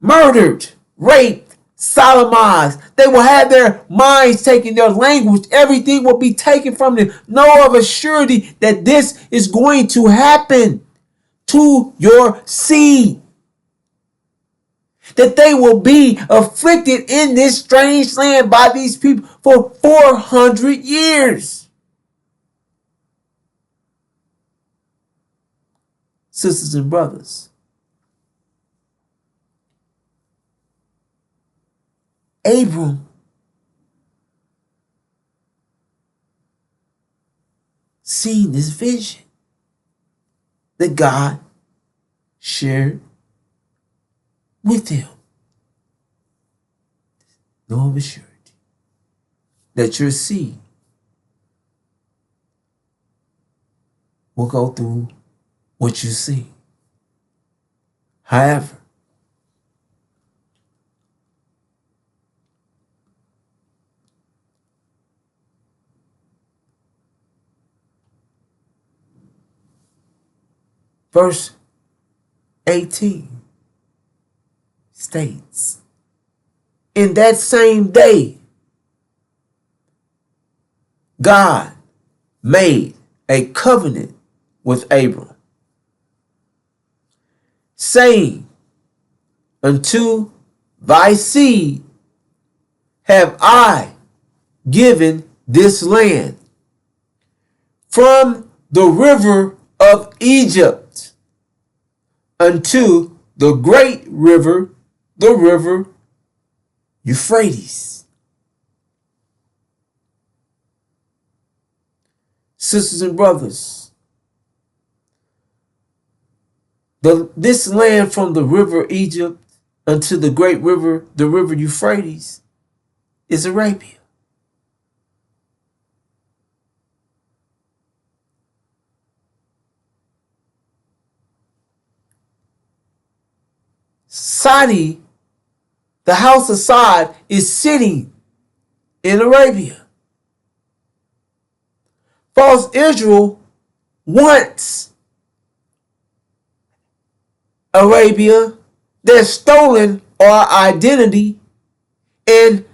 murdered, raped, sodomized. They will have their minds taken, their language, everything will be taken from them. Know of a surety that this is going to happen to your seed. That they will be afflicted in this strange land by these people for 400 years. Sisters and brothers, Abram seen this vision that God shared with him. Know of a surety that your seed will go through what you see. However, verse 18 states, in that same day, God made a covenant with Abram, saying, unto thy seed have I given this land, from the river of Egypt unto the great river, the river Euphrates. Sisters and brothers, this land from the river Egypt unto the great river, the river Euphrates, is Arabia. Saudi, the house of Saud, is sitting in Arabia. False Israel wants Arabia. They're stolen our identity, and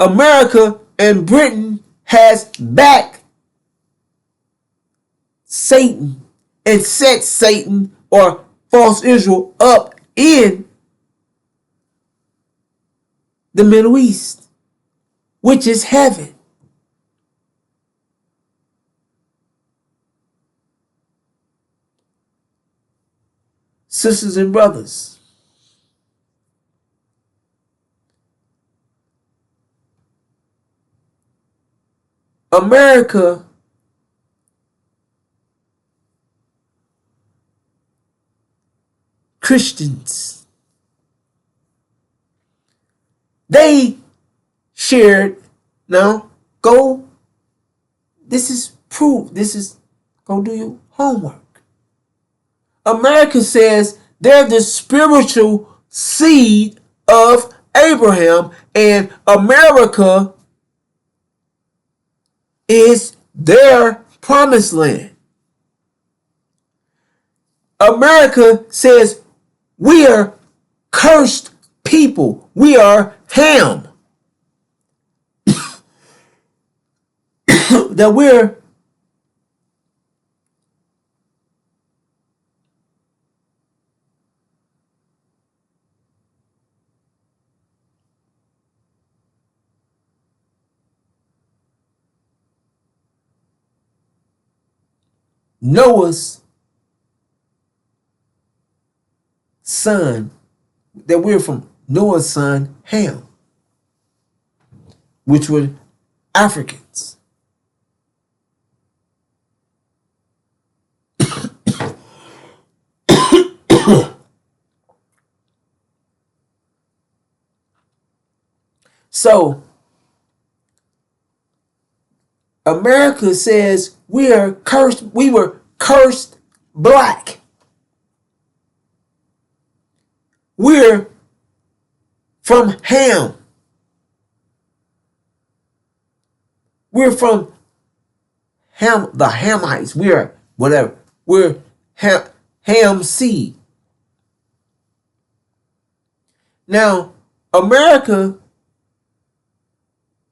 America and Britain has backed Satan and set Satan or false Israel up in the Middle East, which is heaven. Sisters and brothers, America Christians, they shared, now go, this is proof, this is, go do your homework. America says they're the spiritual seed of Abraham, and America is their promised land. America says we are cursed people. We are Ham. That we're Noah's son, that we're from Noah's son Ham, which were Africans. So America says we are cursed. We were cursed black. We're from Ham. We're from Ham, the Hamites. We're whatever. We're Ham seed. Now, America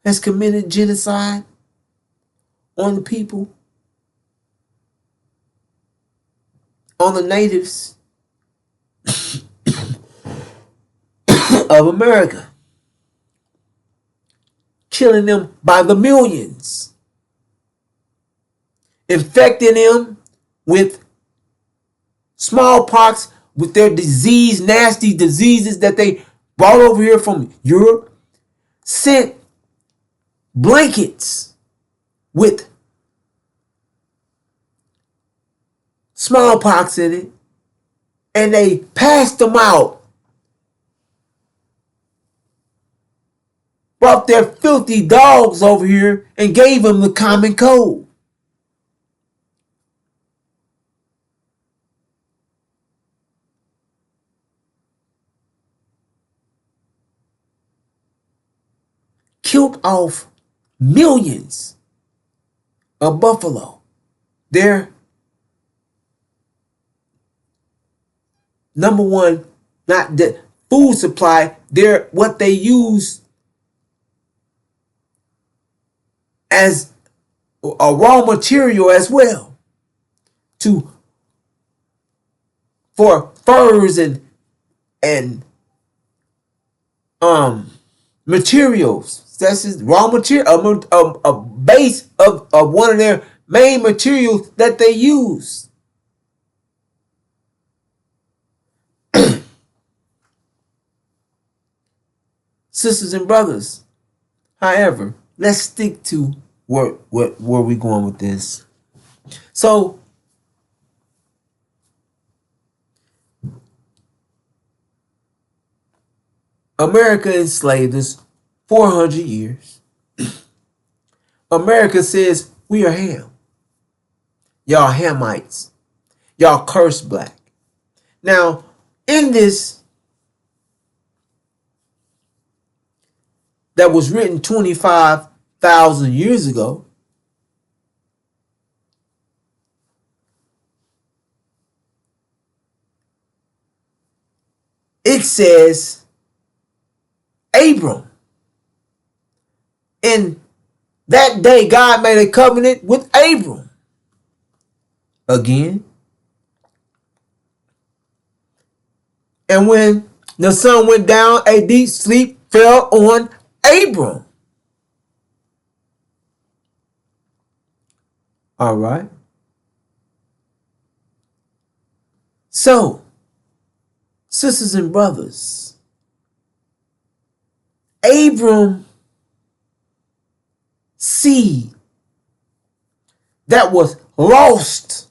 has committed genocide on the people, on the natives of America, killing them by the millions, infecting them with smallpox, with their disease, nasty diseases that they brought over here from Europe, sent blankets with smallpox in it, and they passed them out, brought their filthy dogs over here and gave them the common cold. Killed off millions of buffalo. Their number one, not the food supply, they're what they use as a raw material as well for furs and materials. That's just raw material, a base of one of their main materials that they use. Sisters and brothers, however, let's stick to where we're going with this. So, America enslaved us 400 years. America says we are Ham. Y'all Hamites. Y'all cursed black. Now, in this that was written 25,000 years ago, it says Abram. In that day, God made a covenant with Abram. Again. And when the sun went down, a deep sleep fell on Abram. All right. So, sisters and brothers, Abram seed that was lost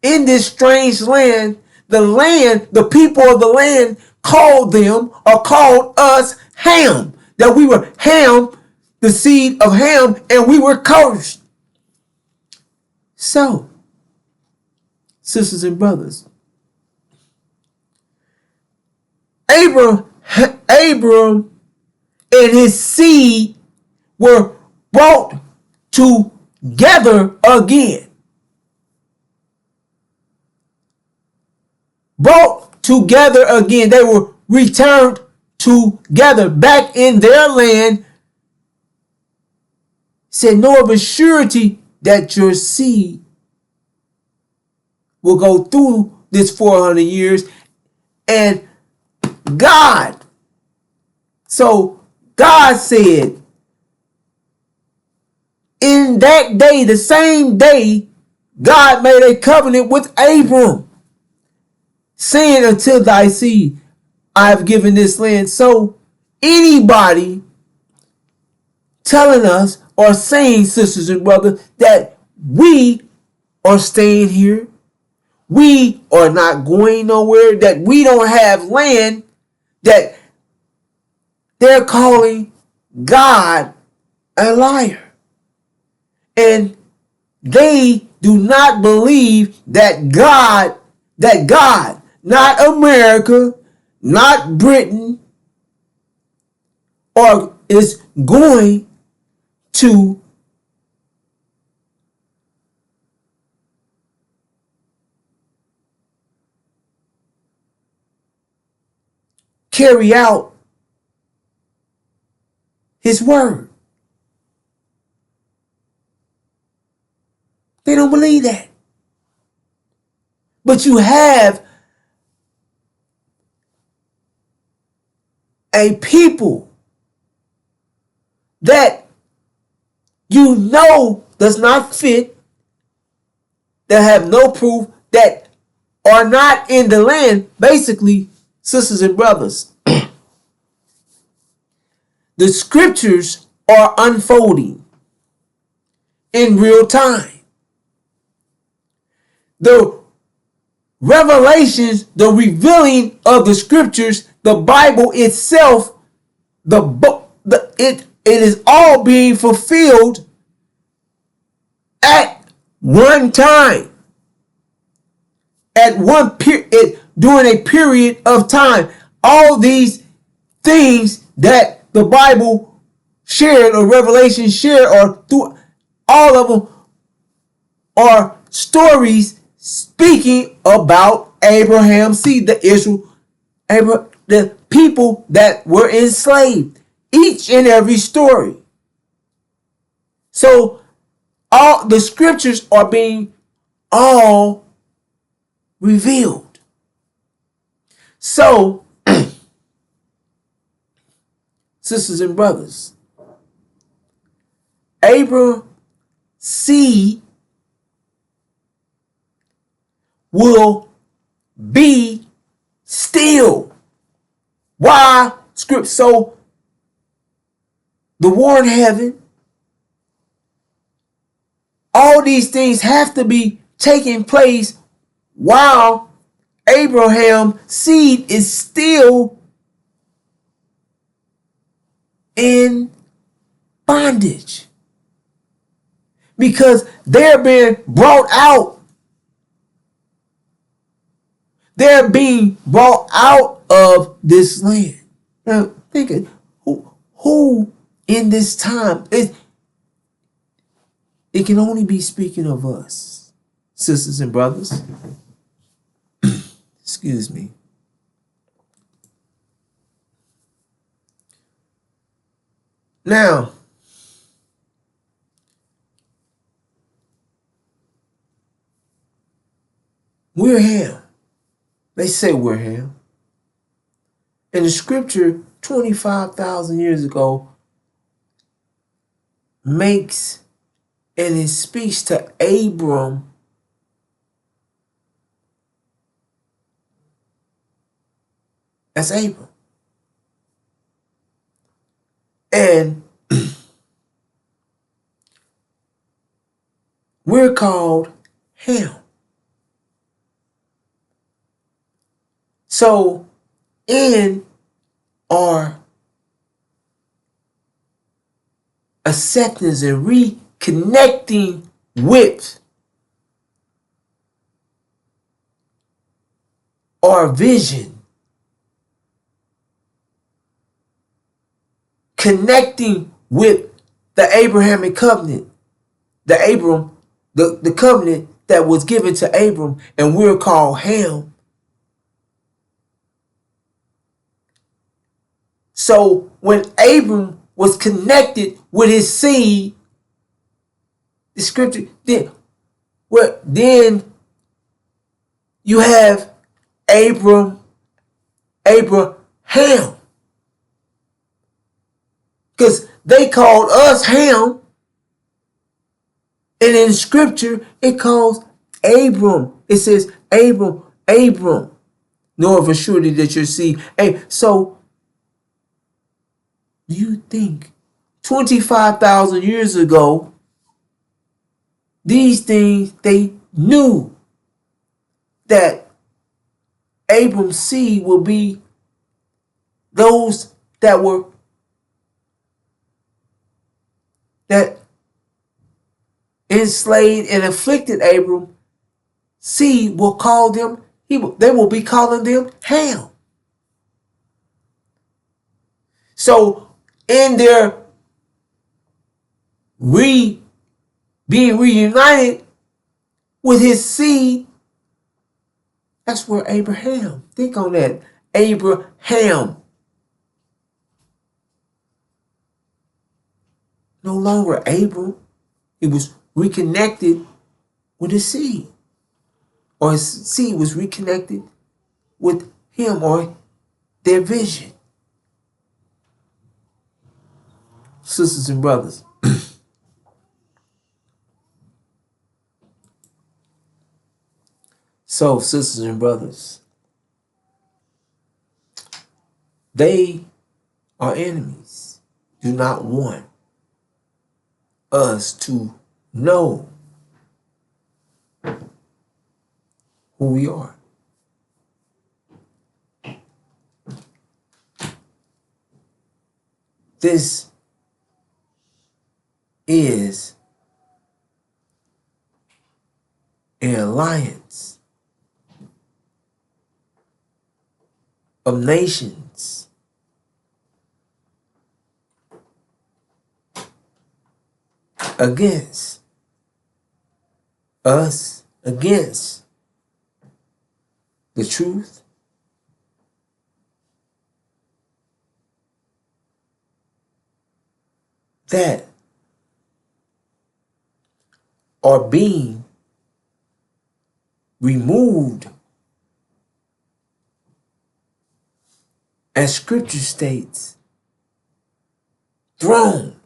in this strange land, the people of the land called them or called us Ham, that we were Ham, the seed of Ham, and we were cursed. So, sisters and brothers, Abram Abram and his seed were brought together again. Brought together again. They were returned together back in their land. Said, know of a surety that your seed will go through this 400 years. And God, so God said, in that day, the same day, God made a covenant with Abram, saying, until thy seed, I have given this land. So anybody telling us or saying, sisters and brothers, that we are staying here, we are not going nowhere, that we don't have land, that they're calling God a liar. And they do not believe that God, not America, not Britain, or is going to carry out his word. They don't believe that. But you have a people that you know does not fit, that have no proof, that are not in the land. Basically, sisters and brothers, the scriptures are unfolding in real time. The revelations, the revealing of the scriptures, the Bible itself, the book, it is all being fulfilled at one time, at one period, during a period of time. All these things that the Bible shared or Revelation shared, or through all of them, are stories speaking about Abraham's seed, the people that were enslaved. Each and every story. So all the scriptures are being all revealed. So, sisters and brothers, Abraham's seed will be still. Why? Script. So the war in heaven, all these things have to be taking place while Abraham's seed is still in bondage, because they're being brought out. They're being brought out of this land. Now, think of who in this time, it can only be speaking of us, sisters and brothers. Excuse me. Now, we're Ham. They say we're Ham. And the scripture 25,000 years ago makes and it speaks to Abram as Abram. And we're called Ham. So in our acceptance and reconnecting with our vision, connecting with the Abrahamic covenant, the covenant that was given to Abram, and we're called Ham. So when Abram was connected with his seed, the scripture, then you have Abraham. Because they called us Ham, and in scripture it calls Abram. It says Abram. Know of a surety that you'll see. Hey, so you think 25,000 years ago, these things, they knew that Abram's seed will be those that enslaved and afflicted Abram. Seed will call them, they will be calling them Ham. So in their being reunited with his seed, that's where Abraham. Think on that. Abraham. No longer Abram. He was reconnected with his seed. Or his seed was reconnected with him or their vision. Sisters and brothers. So, sisters and brothers, they are enemies. Do not want us to know who we are. This is an alliance of nations against us, against the truth, that are being removed, as scripture states, thrown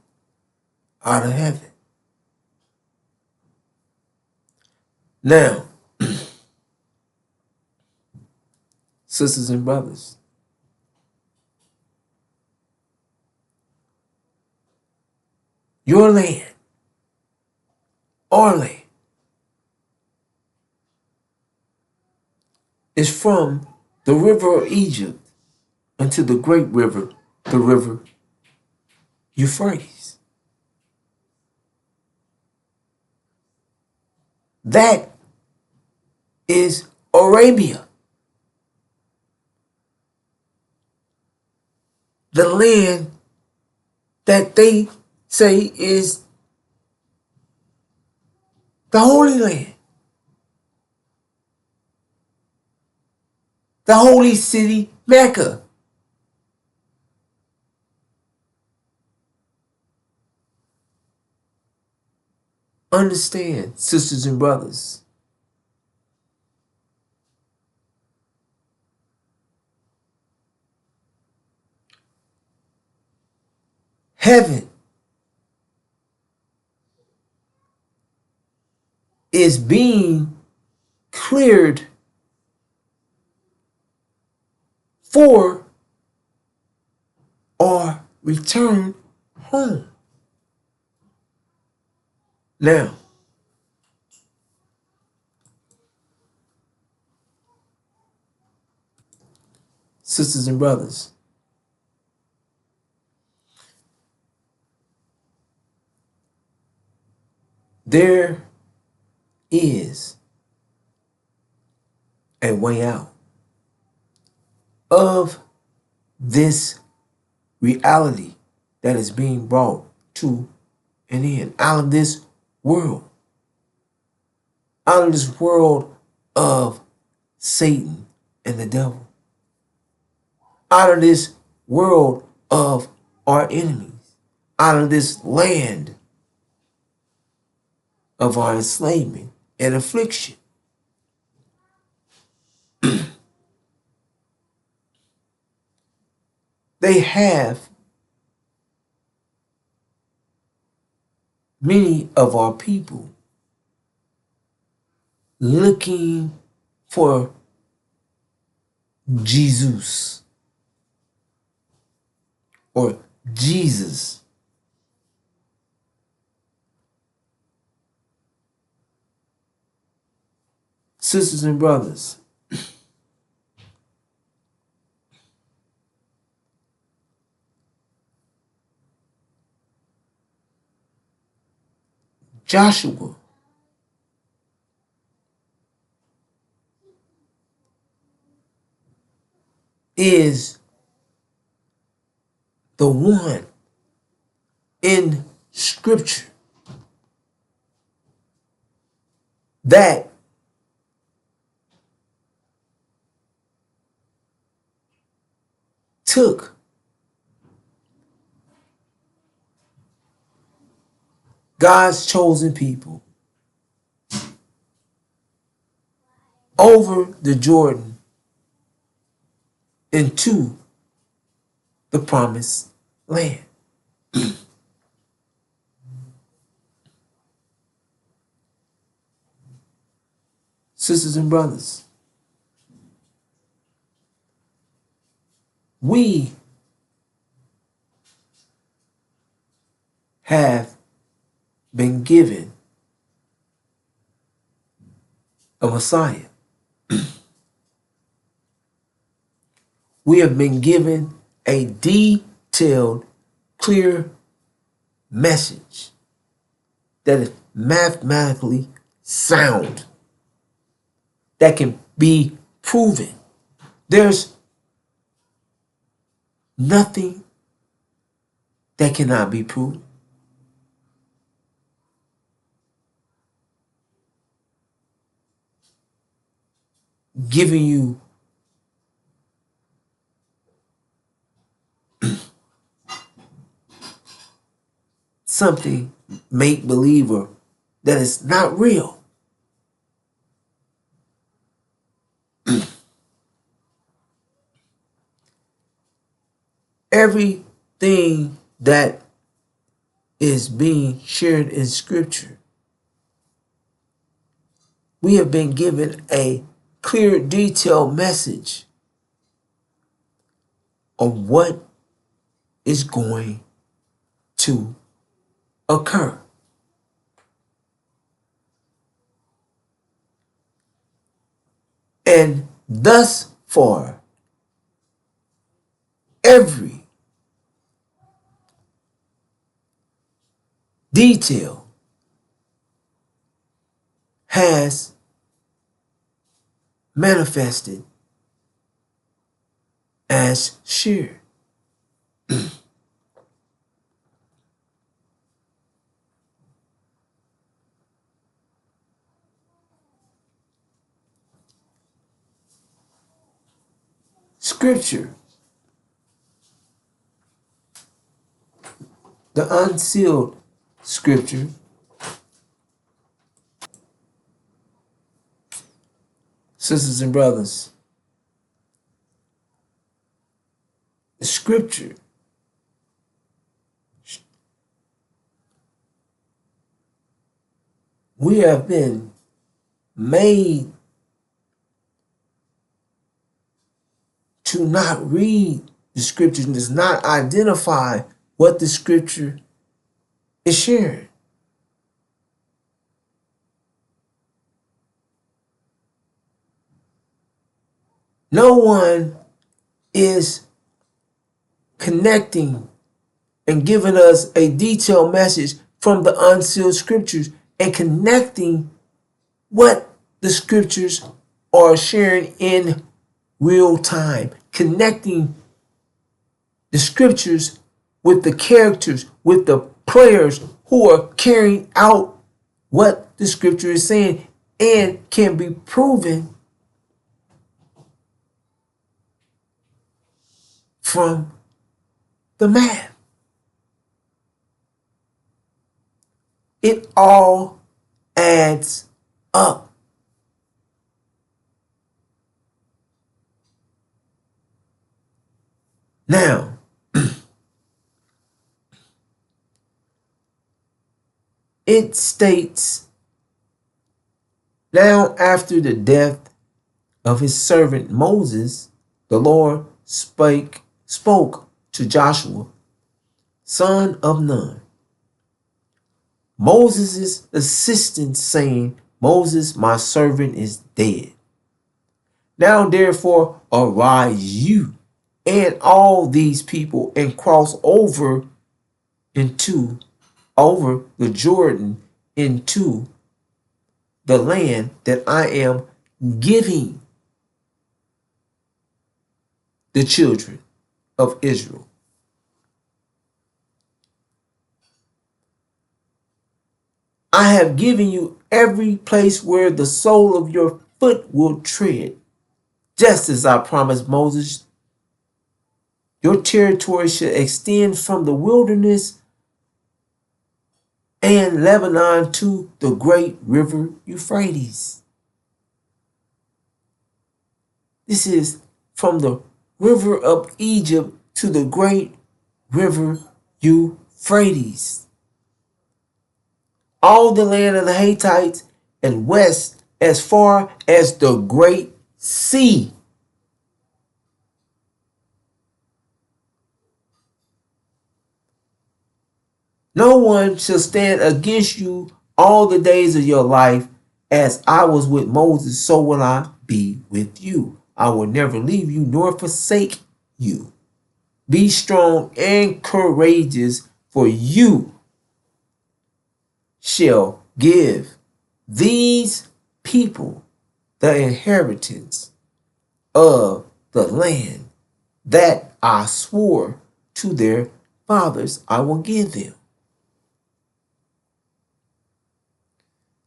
out of heaven. Now, sisters and brothers, your land, our land, is from the river of Egypt unto the great river, the river Euphrates. That is Arabia. The land that they say is the Holy Land. The holy city, Mecca. Understand, sisters and brothers. Heaven is being cleared for our return home. Now, sisters and brothers, there is a way out of this reality that is being brought to an end. Out of this world. Out of this world of Satan and the devil. Out of this world of our enemies. Out of this land of our enslavement and affliction. They have many of our people looking for Jesus or Jesus. Sisters and brothers, Joshua is the one in Scripture that took God's chosen people over the Jordan into the promised land. Sisters and brothers, we have been given a Messiah. We have been given a detailed, clear message that is mathematically sound, that can be proven. There's nothing that cannot be proven. Giving you something make-believe or that is not real. Everything that is being shared in Scripture, we have been given a clear, detailed message of what is going to occur. And thus far, every detail has manifested as shared. Scripture, the unsealed Scripture, sisters and brothers, the Scripture we have been made to not read the Scripture and does not identify what the Scripture is sharing. No one is connecting and giving us a detailed message from the unsealed Scriptures and connecting what the Scriptures are sharing in real time, connecting the Scriptures with the characters, with the players who are carrying out what the scripture is saying and can be proven from the math. It all adds up. Now, it states, now after the death of his servant Moses, the Lord spoke to Joshua, son of Nun, Moses' assistant, saying, Moses, my servant, is dead. Now therefore arise you and all these people and cross over the Jordan into the land that I am giving the children of Israel. I have given you every place where the sole of your foot will tread, just as I promised Moses. Your territory shall extend from the wilderness and Lebanon to the great river Euphrates. This is from the river of Egypt to the great river Euphrates. All the land of the Hittites and west as far as the great sea. No one shall stand against you all the days of your life. As I was with Moses, so will I be with you. I will never leave you nor forsake you. Be strong and courageous, for you shall give these people the inheritance of the land that I swore to their fathers I will give them.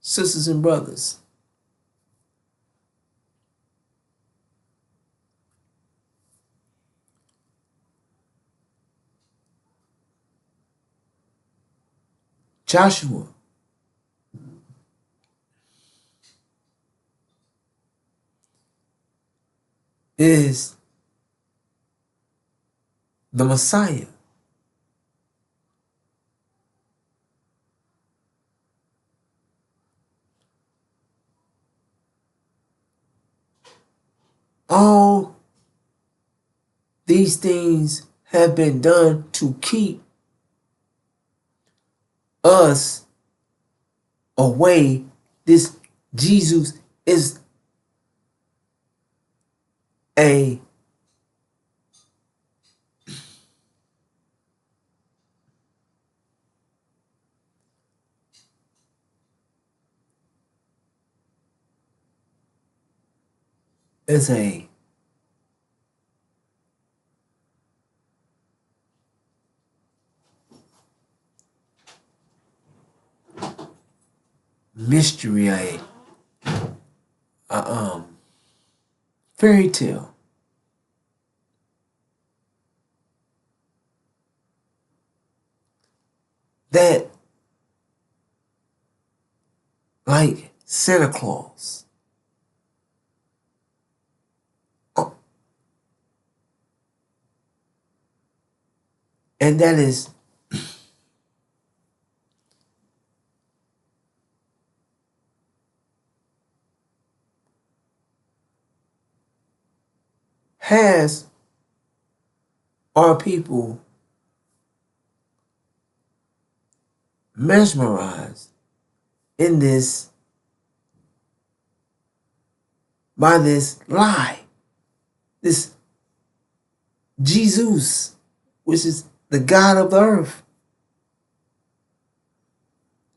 Sisters and brothers, Joshua is the Messiah. All these things have been done to keep us away. This Jesus is a is a mystery, a fairy tale that, like Santa Claus, and that is has our people mesmerized in this by this lie, this Jesus, which is the God of the earth.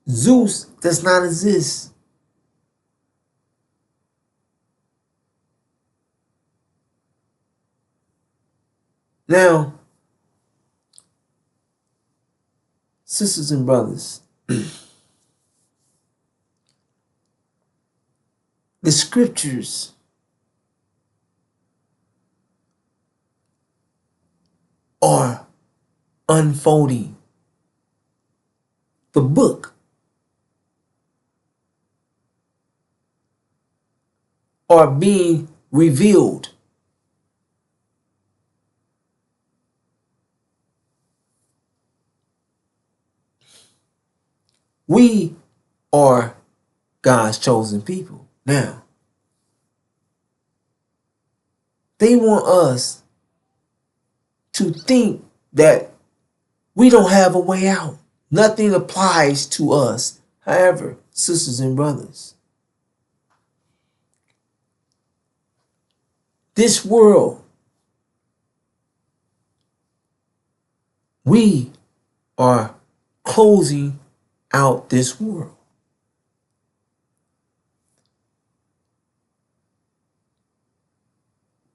Zeus does not exist. Now, Sisters and brothers, the scriptures are unfolding. The book are being revealed. We are God's chosen people. Now, they want us to think that we don't have a way out. Nothing applies to us. However, sisters and brothers, this world, we are closing out this world.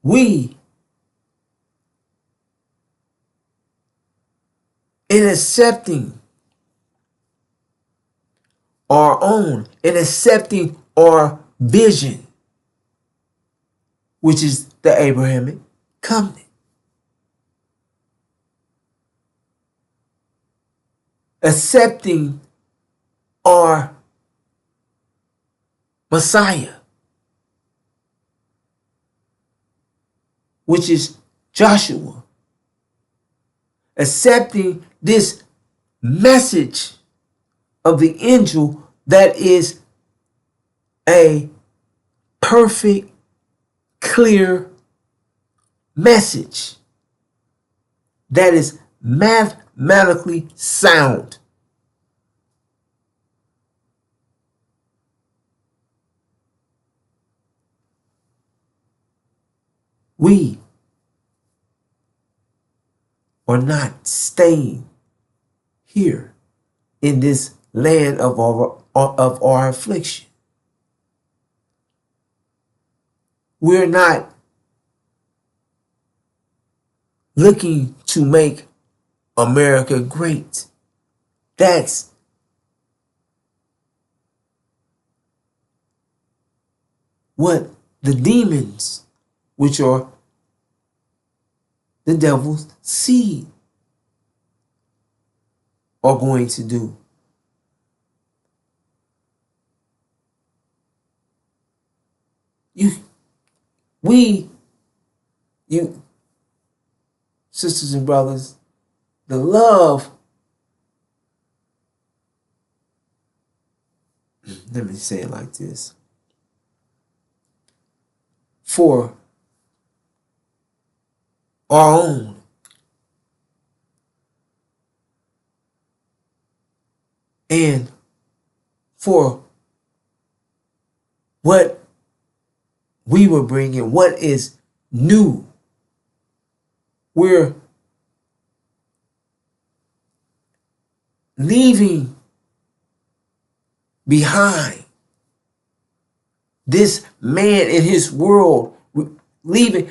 We, in accepting our own, in accepting our vision, which is the Abrahamic covenant, accepting our Messiah, which is Joshua, accepting this message of the angel that is a perfect, clear message that is mathematically sound. We are not staying here in this land of our affliction. We're not looking to make America great. That's what the demons, which are the devil's seed, are going to do. You, sisters and brothers, the love, let me say it like this, for our own and for what we were bringing, what is new. We're leaving behind this man in his world, leaving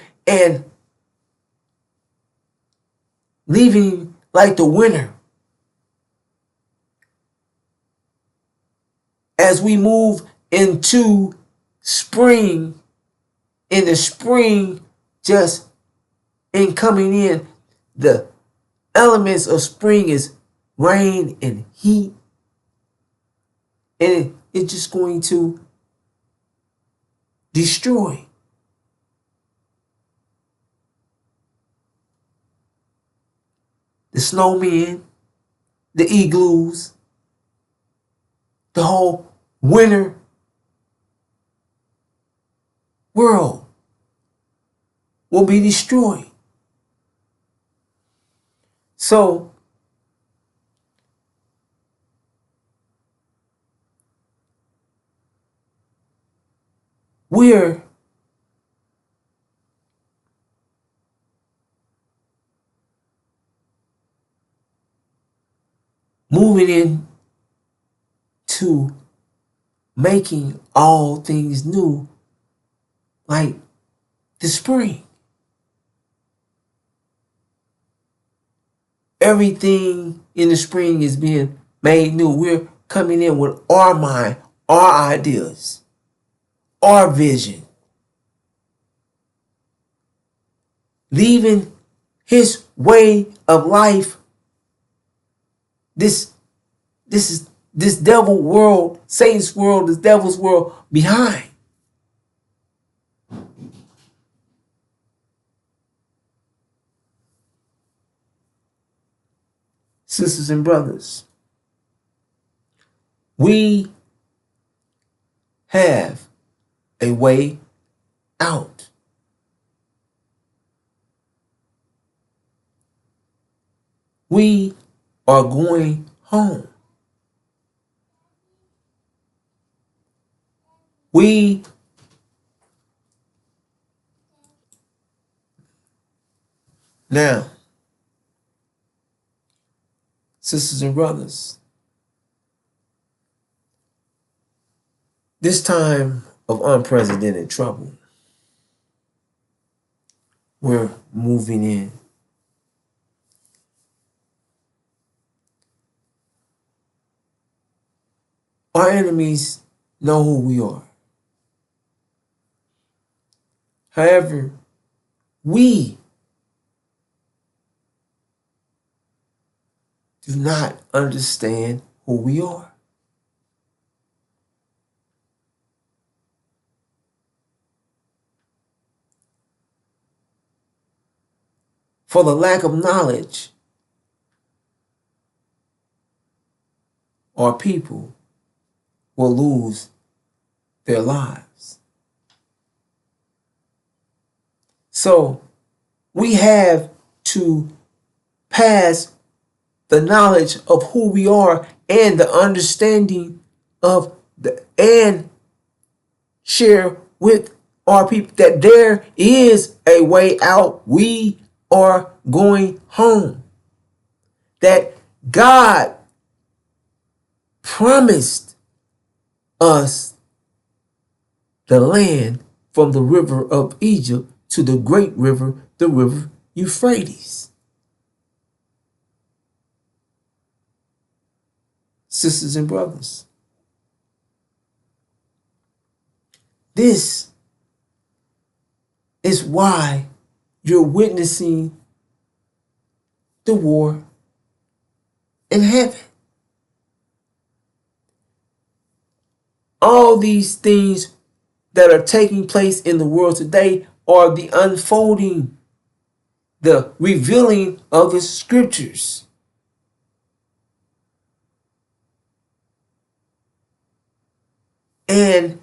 like the winter. As we move into spring, in the spring just in coming in, the elements of spring is rain and heat. And it's just going to destroy. The snowmen, the igloos, the whole winter world will be destroyed. So we're moving in to making all things new, like the spring. Everything in the spring is being made new. We're coming in with our mind, our ideas, our vision. Leaving his way of life, this devil world, Satan's world, this devil's world behind. Sisters and brothers, we have a way out. We are going home. We now, sisters and brothers, this time of unprecedented trouble, we're moving in. Our enemies know who we are. However, we do not understand who we are. For the lack of knowledge, our people will lose their lives. So we have to pass the knowledge of who we are and the understanding of and share with our people that there is a way out. We are going home. That God promised us the land from the river of Egypt to the great river, the river Euphrates. Sisters and brothers, this is why you're witnessing the war in heaven. All these things that are taking place in the world today are the unfolding, the revealing of the scriptures. And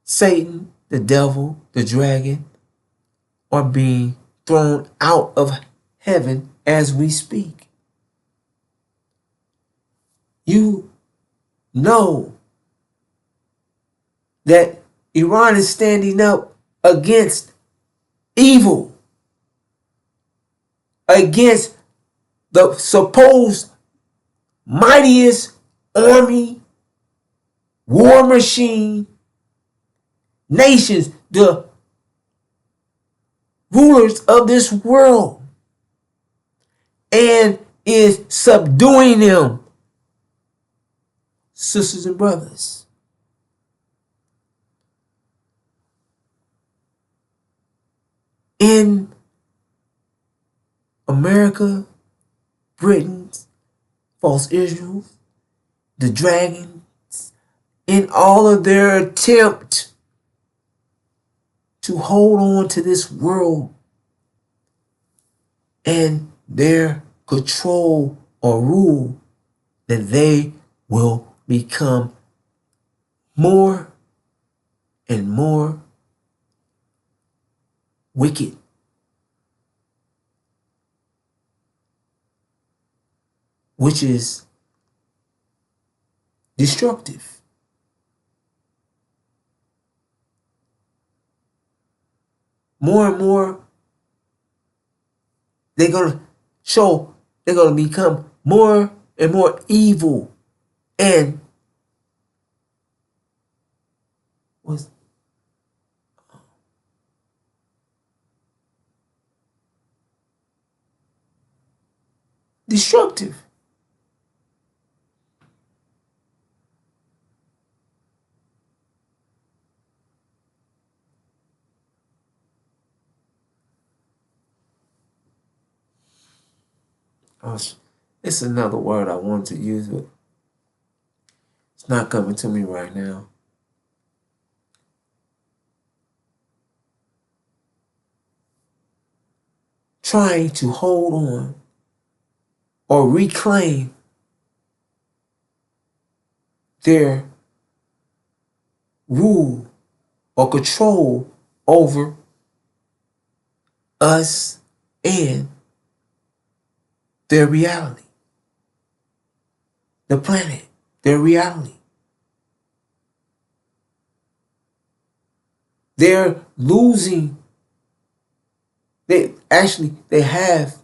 Satan, the devil, the dragon are being thrown out of heaven as we speak. You know that Iran is standing up against evil, against the supposed mightiest army, war machine, nations, the rulers of this world, and is subduing them. Sisters and brothers, in America, Britain, false Israel, the dragons, in all of their attempt to hold on to this world and their control or rule, that they will become more and more wicked. Which is destructive. More and more, they're going to become more and more evil. And was destructive. It's another word I wanted to use, but it's not coming to me right now. Trying to hold on or reclaim their rule or control over us and their reality. The planet, their reality. They're losing. They have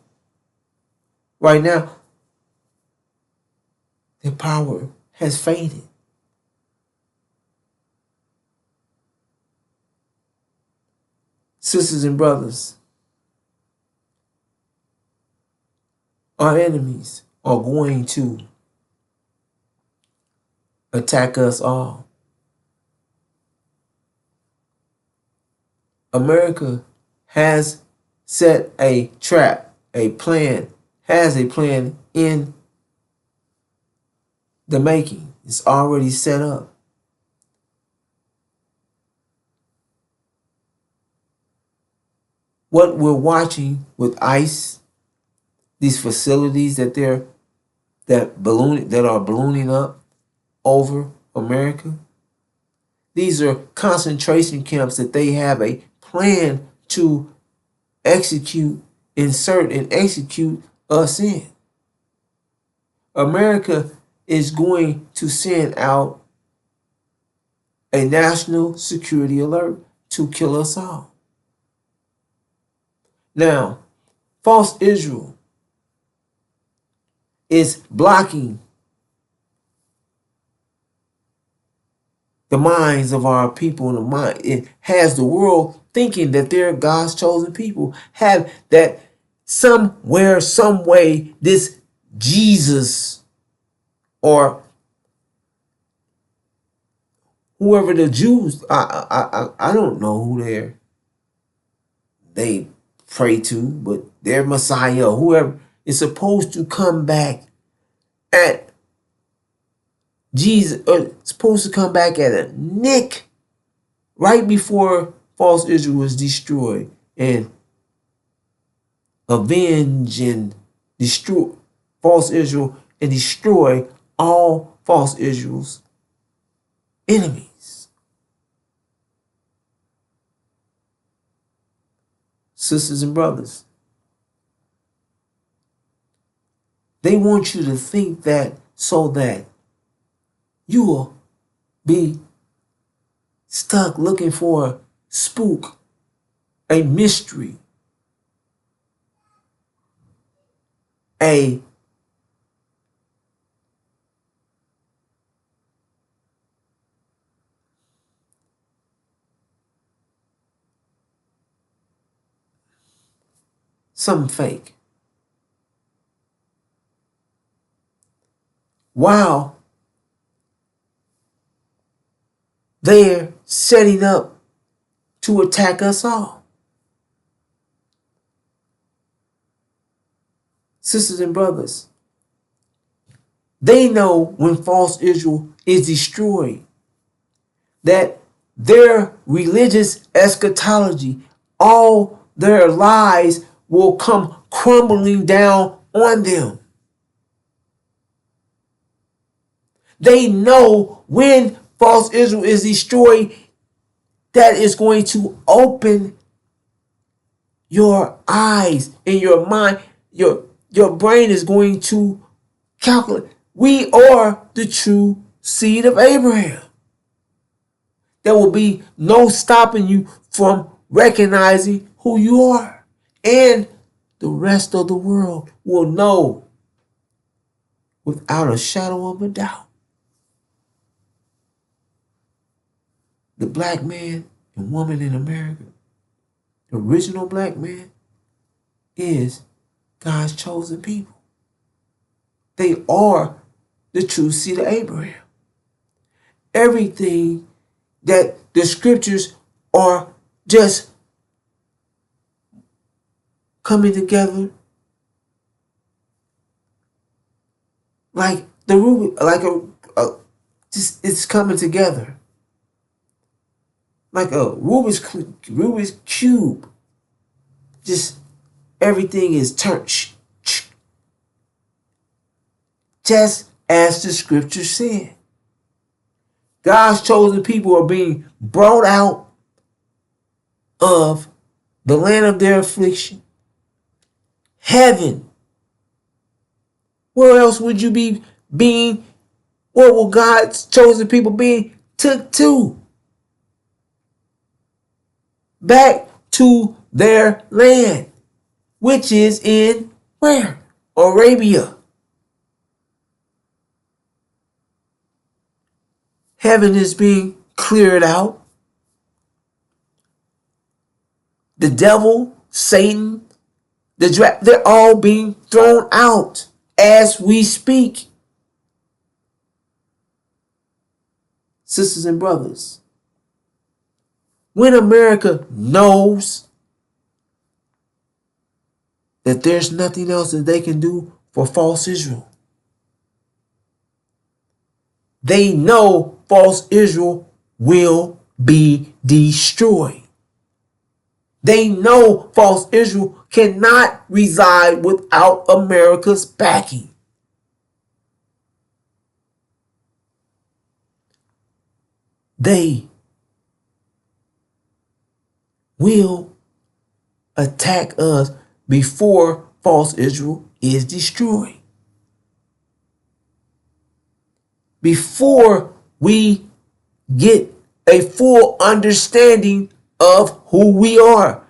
right now, their power has faded. Sisters and brothers, our enemies are going to attack us all. America has set a trap, has a plan in the making. It's already set up. What we're watching with ICE, these facilities that are ballooning up over America, these are concentration camps that they have a plan to insert and execute us in. America is going to send out a national security alert to kill us all. Now, false Israel is blocking the minds of our people in the mind. It has the world thinking that they're God's chosen people. Have that somewhere, some way, this Jesus or whoever the Jews, I don't know who they pray to, but their Messiah, whoever is supposed to come back at Jesus, or supposed to come back at a nick right before false Israel was destroyed and avenge and destroy false Israel and destroy all false Israel's enemies. Sisters and brothers, they want you to think that so that you will be stuck looking for a spook, a mystery, something fake. While they're setting up to attack us all. Sisters and brothers, they know when false Israel is destroyed that their religious eschatology, all their lies will come crumbling down on them. They know when false Israel is destroyed, that is going to open your eyes and your mind. Your brain is going to calculate. We are the true seed of Abraham. There will be no stopping you from recognizing who you are. And the rest of the world will know without a shadow of a doubt. The black man and woman in America, the original black man, is God's chosen people. They are the true seed of Abraham. Everything that the scriptures are just coming together like the Rubik, like just it's coming together like a Rubik's cube. Just everything is turned, just as the scripture said. God's chosen people are being brought out of the land of their affliction. Heaven. Where else would you be being? Where will God's chosen people be took to? Back to their land, which is in where? Arabia. Heaven is being cleared out. The devil, Satan, they're all being thrown out as we speak. Sisters and brothers, when America knows that there's nothing else that they can do for false Israel, they know false Israel will be destroyed. They know false Israel cannot reside without America's backing. They will attack us before false Israel is destroyed. Before we get a full understanding of who we are.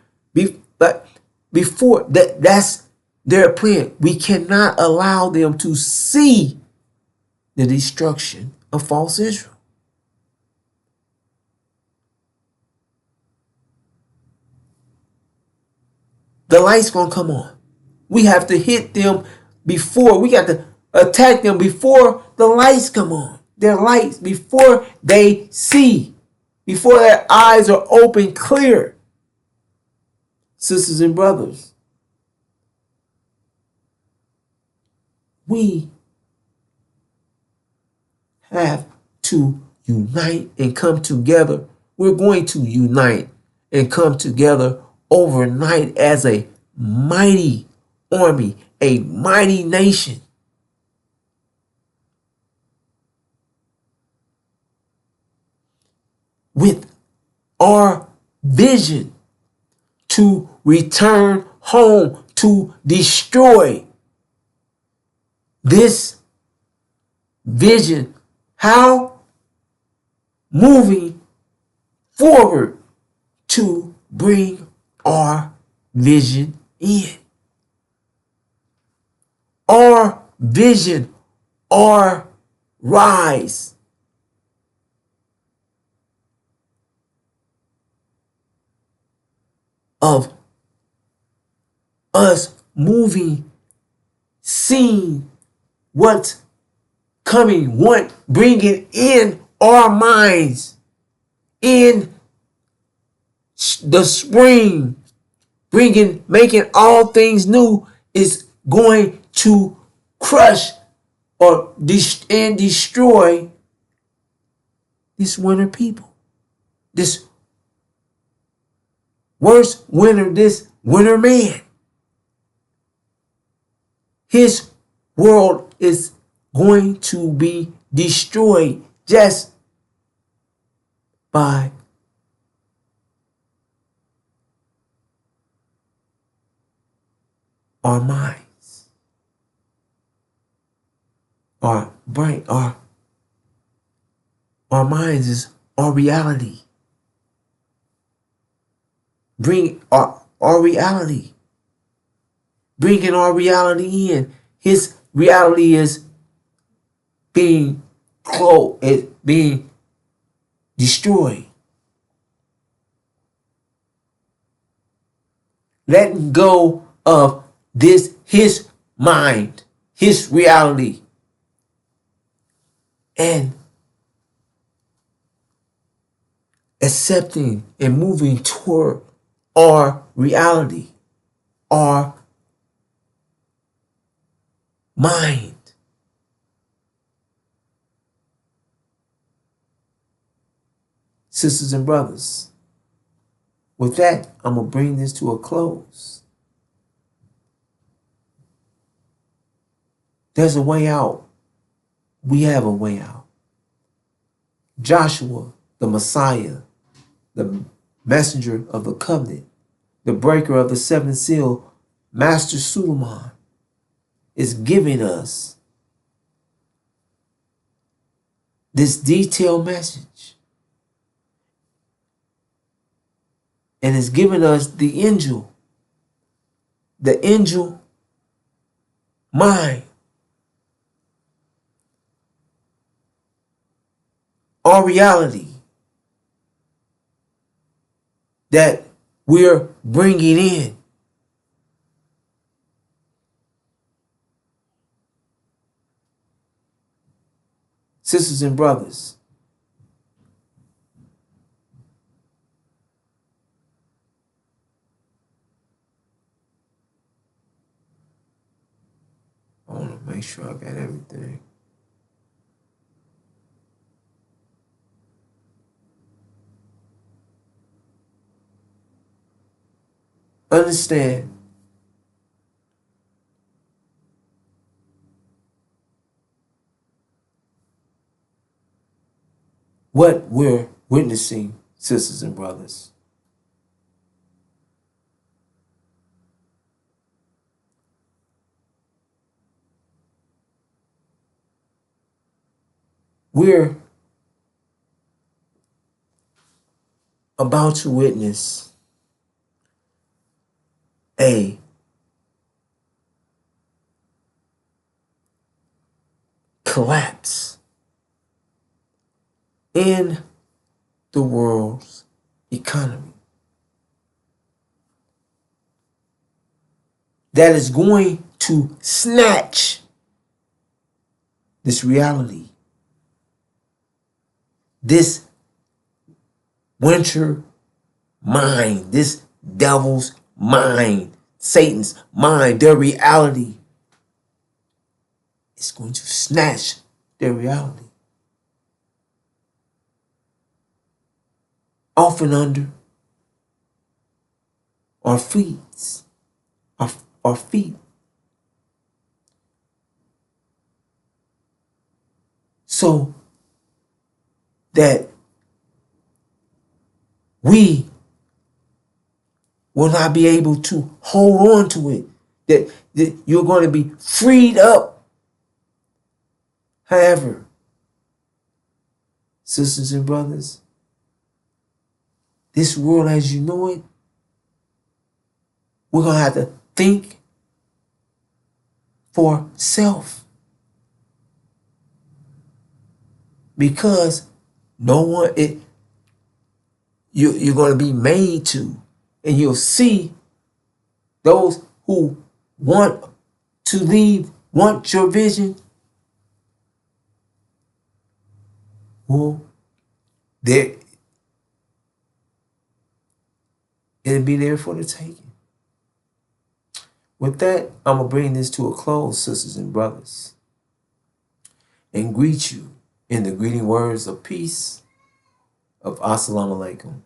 Before that's their plan. We cannot allow them to see the destruction of false Israel. The light's gonna come on. We have to hit them before. We got to attack them before the lights come on. Their lights, before they see, before their eyes are open clear. Sisters and brothers, we have to unite and come together. We're going to unite and come together overnight as a mighty army, a mighty nation. With our vision to return home, to destroy this vision. How? Moving forward to bring our vision in. Our vision, our rise. Of us moving, seeing what's coming, bringing in our minds in the spring, making all things new is going to crush and destroy this winter people, this worst winter, this winter man. His world is going to be destroyed just by our minds, our brain, our minds is our reality. Bring our reality. Bringing our reality in. His reality is being being destroyed. Letting go of his mind, his reality. and accepting and moving toward our reality, our mind. Sisters and brothers, with that, I'm going to bring this to a close. There's a way out. We have a way out. Joshua, the Messiah, the messenger of the covenant, the breaker of the seventh seal, Master Suleiman, is giving us this detailed message. And is giving us the angel mind, our reality that we're bringing in. Sisters and brothers, I want to make sure I got everything. Understand what we're witnessing, sisters and brothers. We're about to witness a collapse in the world's economy that is going to snatch this reality, this winter mind, this devil's mind, Satan's mind, their reality. It's going to snatch their reality off and under our feet, our feet. So that we will not be able to hold on to it, that you're going to be freed up. However, sisters and brothers, this world as you know it, we're going to have to think for self. Because no one, you're going to be made to, and you'll see those who want to leave, want your vision. Well, it'll be there for the taking. With that, I'm going to bring this to a close, sisters and brothers, and greet you in the greeting words of peace of Assalamu alaikum.